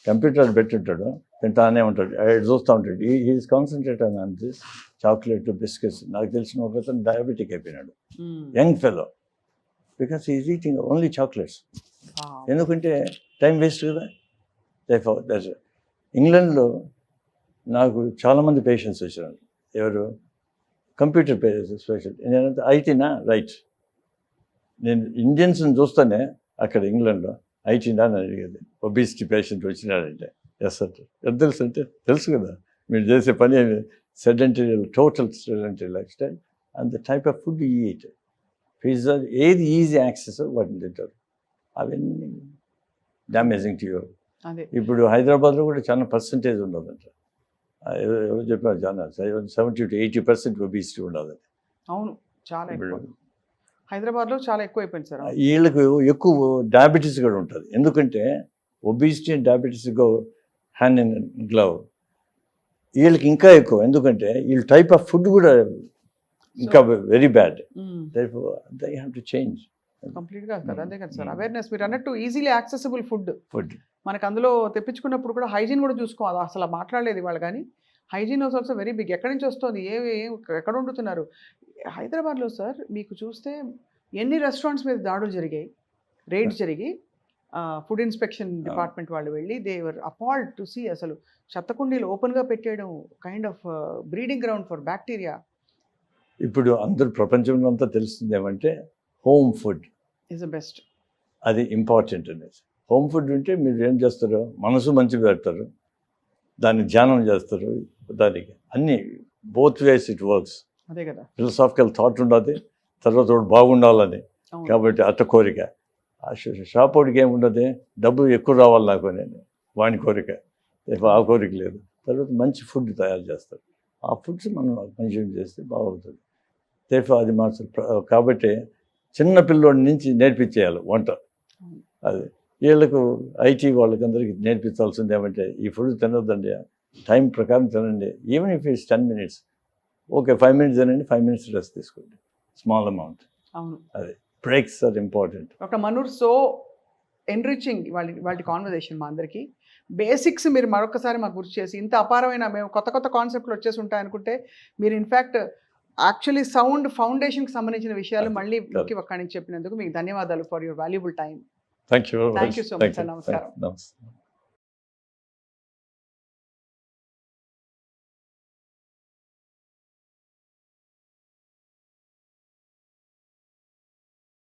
Speaker 2: కంప్యూటర్ పెట్టింటాడు, తింటానే ఉంటాడు, చూస్తూ ఉంటాడు. Is concentrate on this chocolate biscuits. నాకు తెలిసిన ఒక అతను డయాబెటిక్ అయిపోయినాడు, young fellow, because is eating only chocolates. ఎందుకంటే టైం వేస్ట్ కదా. ఇంగ్లాండ్లో నాకు చాలామంది పేషెంట్స్ వచ్చారు. ఎవరు? Computer special. నేనంటే ఐటీనా? రైట్. నేను ఇండియన్స్ని చూస్తానే అక్కడ ఇంగ్లాండ్లో ఐటీనా అని అడిగేది. ఒబిసిటీ పేషెంట్ వచ్చినాడంటే ఎస్ అంటే ఎంత తెలుసు అంటే, తెలుసు కదా మీరు చేసే పని sedentary, total sedentary life style and the type of food eat. Pizza ఏది ఈజీ యాక్సెస్ వాటిని తింటారు. అవన్నీ డ్యామేజింగ్ టు యూర్. ఇప్పుడు హైదరాబాద్లో కూడా చాలా పర్సంటేజ్ ఉండదంట. ఎవరు చెప్పినారు, చాలా 70 to 80% ఒబిసిటీ ఉండదు.
Speaker 1: అవును, చాలా ఎక్కువ. హైదరాబాద్లో చాలా ఎక్కువ అయిపోయింది సార్.
Speaker 2: వీళ్ళకు ఎక్కువ డయాబెటీస్ కూడా ఉంటుంది. ఎందుకంటే obesity and diabetes go hand in glove. వీళ్ళకి ఇంకా ఎక్కువ, ఎందుకంటే వీళ్ళ టైప్ ఆఫ్ ఫుడ్ కూడా ఇంకా very bad. They have to change
Speaker 1: కంప్లీట్గా కదా. అదే కదా సార్, అవేర్నెస్. మీరు అన్నట్టు ఈజీలీ యాక్సెసిబుల్ ఫుడ్ మనకు అందులో తెప్పించుకున్నప్పుడు కూడా హైజీన్ కూడా చూసుకోవాలి. అసలు మాట్లాడలేదు వాళ్ళు, కానీ hygiene was also very big. ఎక్కడి నుంచి వస్తుంది, ఎక్కడ వండుతున్నారు? హైదరాబాద్లో సార్ మీకు చూస్తే ఎన్ని రెస్టారెంట్స్ మీద దాడులు జరిగాయి, రైడ్స్ జరిగి, ఫుడ్ ఇన్స్పెక్షన్ డిపార్ట్మెంట్ వాళ్ళు వెళ్ళి దే వర్ అపాల్డ్ టు సీ. అసలు చెత్తకుండీలు ఓపెన్గా పెట్టేయడం, kind of breeding ground for bacteria.
Speaker 2: ఇప్పుడు అందరు ప్రపంచంలో అంతా తెలుస్తుంది ఏమంటే home food
Speaker 1: is the best.
Speaker 2: అది ఇంపార్టెంట్ అనేది. హోమ్ ఫుడ్ ఉంటే మీరు ఏం చేస్తారు, మనసు మంచిగా పెడతారు, దాన్ని ధ్యానం చేస్తారు, దానికి అన్ని బోత్ వేస్ ఇట్ వర్క్స్.
Speaker 1: అదే కదా,
Speaker 2: ఫిలసాఫికల్ థాట్ ఉండదు, తర్వాత వాడు బాగుండాలని. కాబట్టి అట్ట కోరిక. ఆ షాప్ వాడికి ఏముండదు, డబ్బు ఎక్కువ రావాలి నాకు నేను, వాని కోరిక. ఆ కోరిక లేదు. తర్వాత మంచి ఫుడ్ తయారు చేస్తారు. ఆ ఫుడ్స్ మనం కన్జ్యూమ్ చేస్తే బాగుంటుంది. అది మార్చాలి. కాబట్టి చిన్న పిల్లోడి నుంచి నేర్పించేయాలి వంట. అది వీళ్ళకు ఐటీ వాళ్ళకందరికీ నేర్పించాల్సింది ఏమంటే, ఈ ఫుడ్ తినొద్దండి, టైం ప్రకారం తినండి. Even if it's 10 minutes, okay 5 minutes తినండి, 5 minutes రెస్ట్ తీసుకోండి, స్మాల్ అమౌంట్.
Speaker 1: అవును,
Speaker 2: అది breaks are important.
Speaker 1: Doctor Manur, so enriching వాళ్ళ కాన్వర్జేషన్ మా అందరికీ. బేసిక్స్ మీరు మరొకసారి మాకు గుర్తు చేసి, ఇంత అపారమైన మేము కొత్త కాన్సెప్ట్లు వచ్చేసి ఉంటాయి అనుకుంటే, మీరు ఇన్ఫ్యాక్ట్ యాక్చువల్లీ సౌండ్ ఫౌండేషన్కి సంబంధించిన విషయాలు మళ్ళీ ఒక్కడి నుంచి చెప్పినందుకు మీకు ధన్యవాదాలు for your valuable time.
Speaker 2: Thank you
Speaker 1: so much sir. నమస్కారం.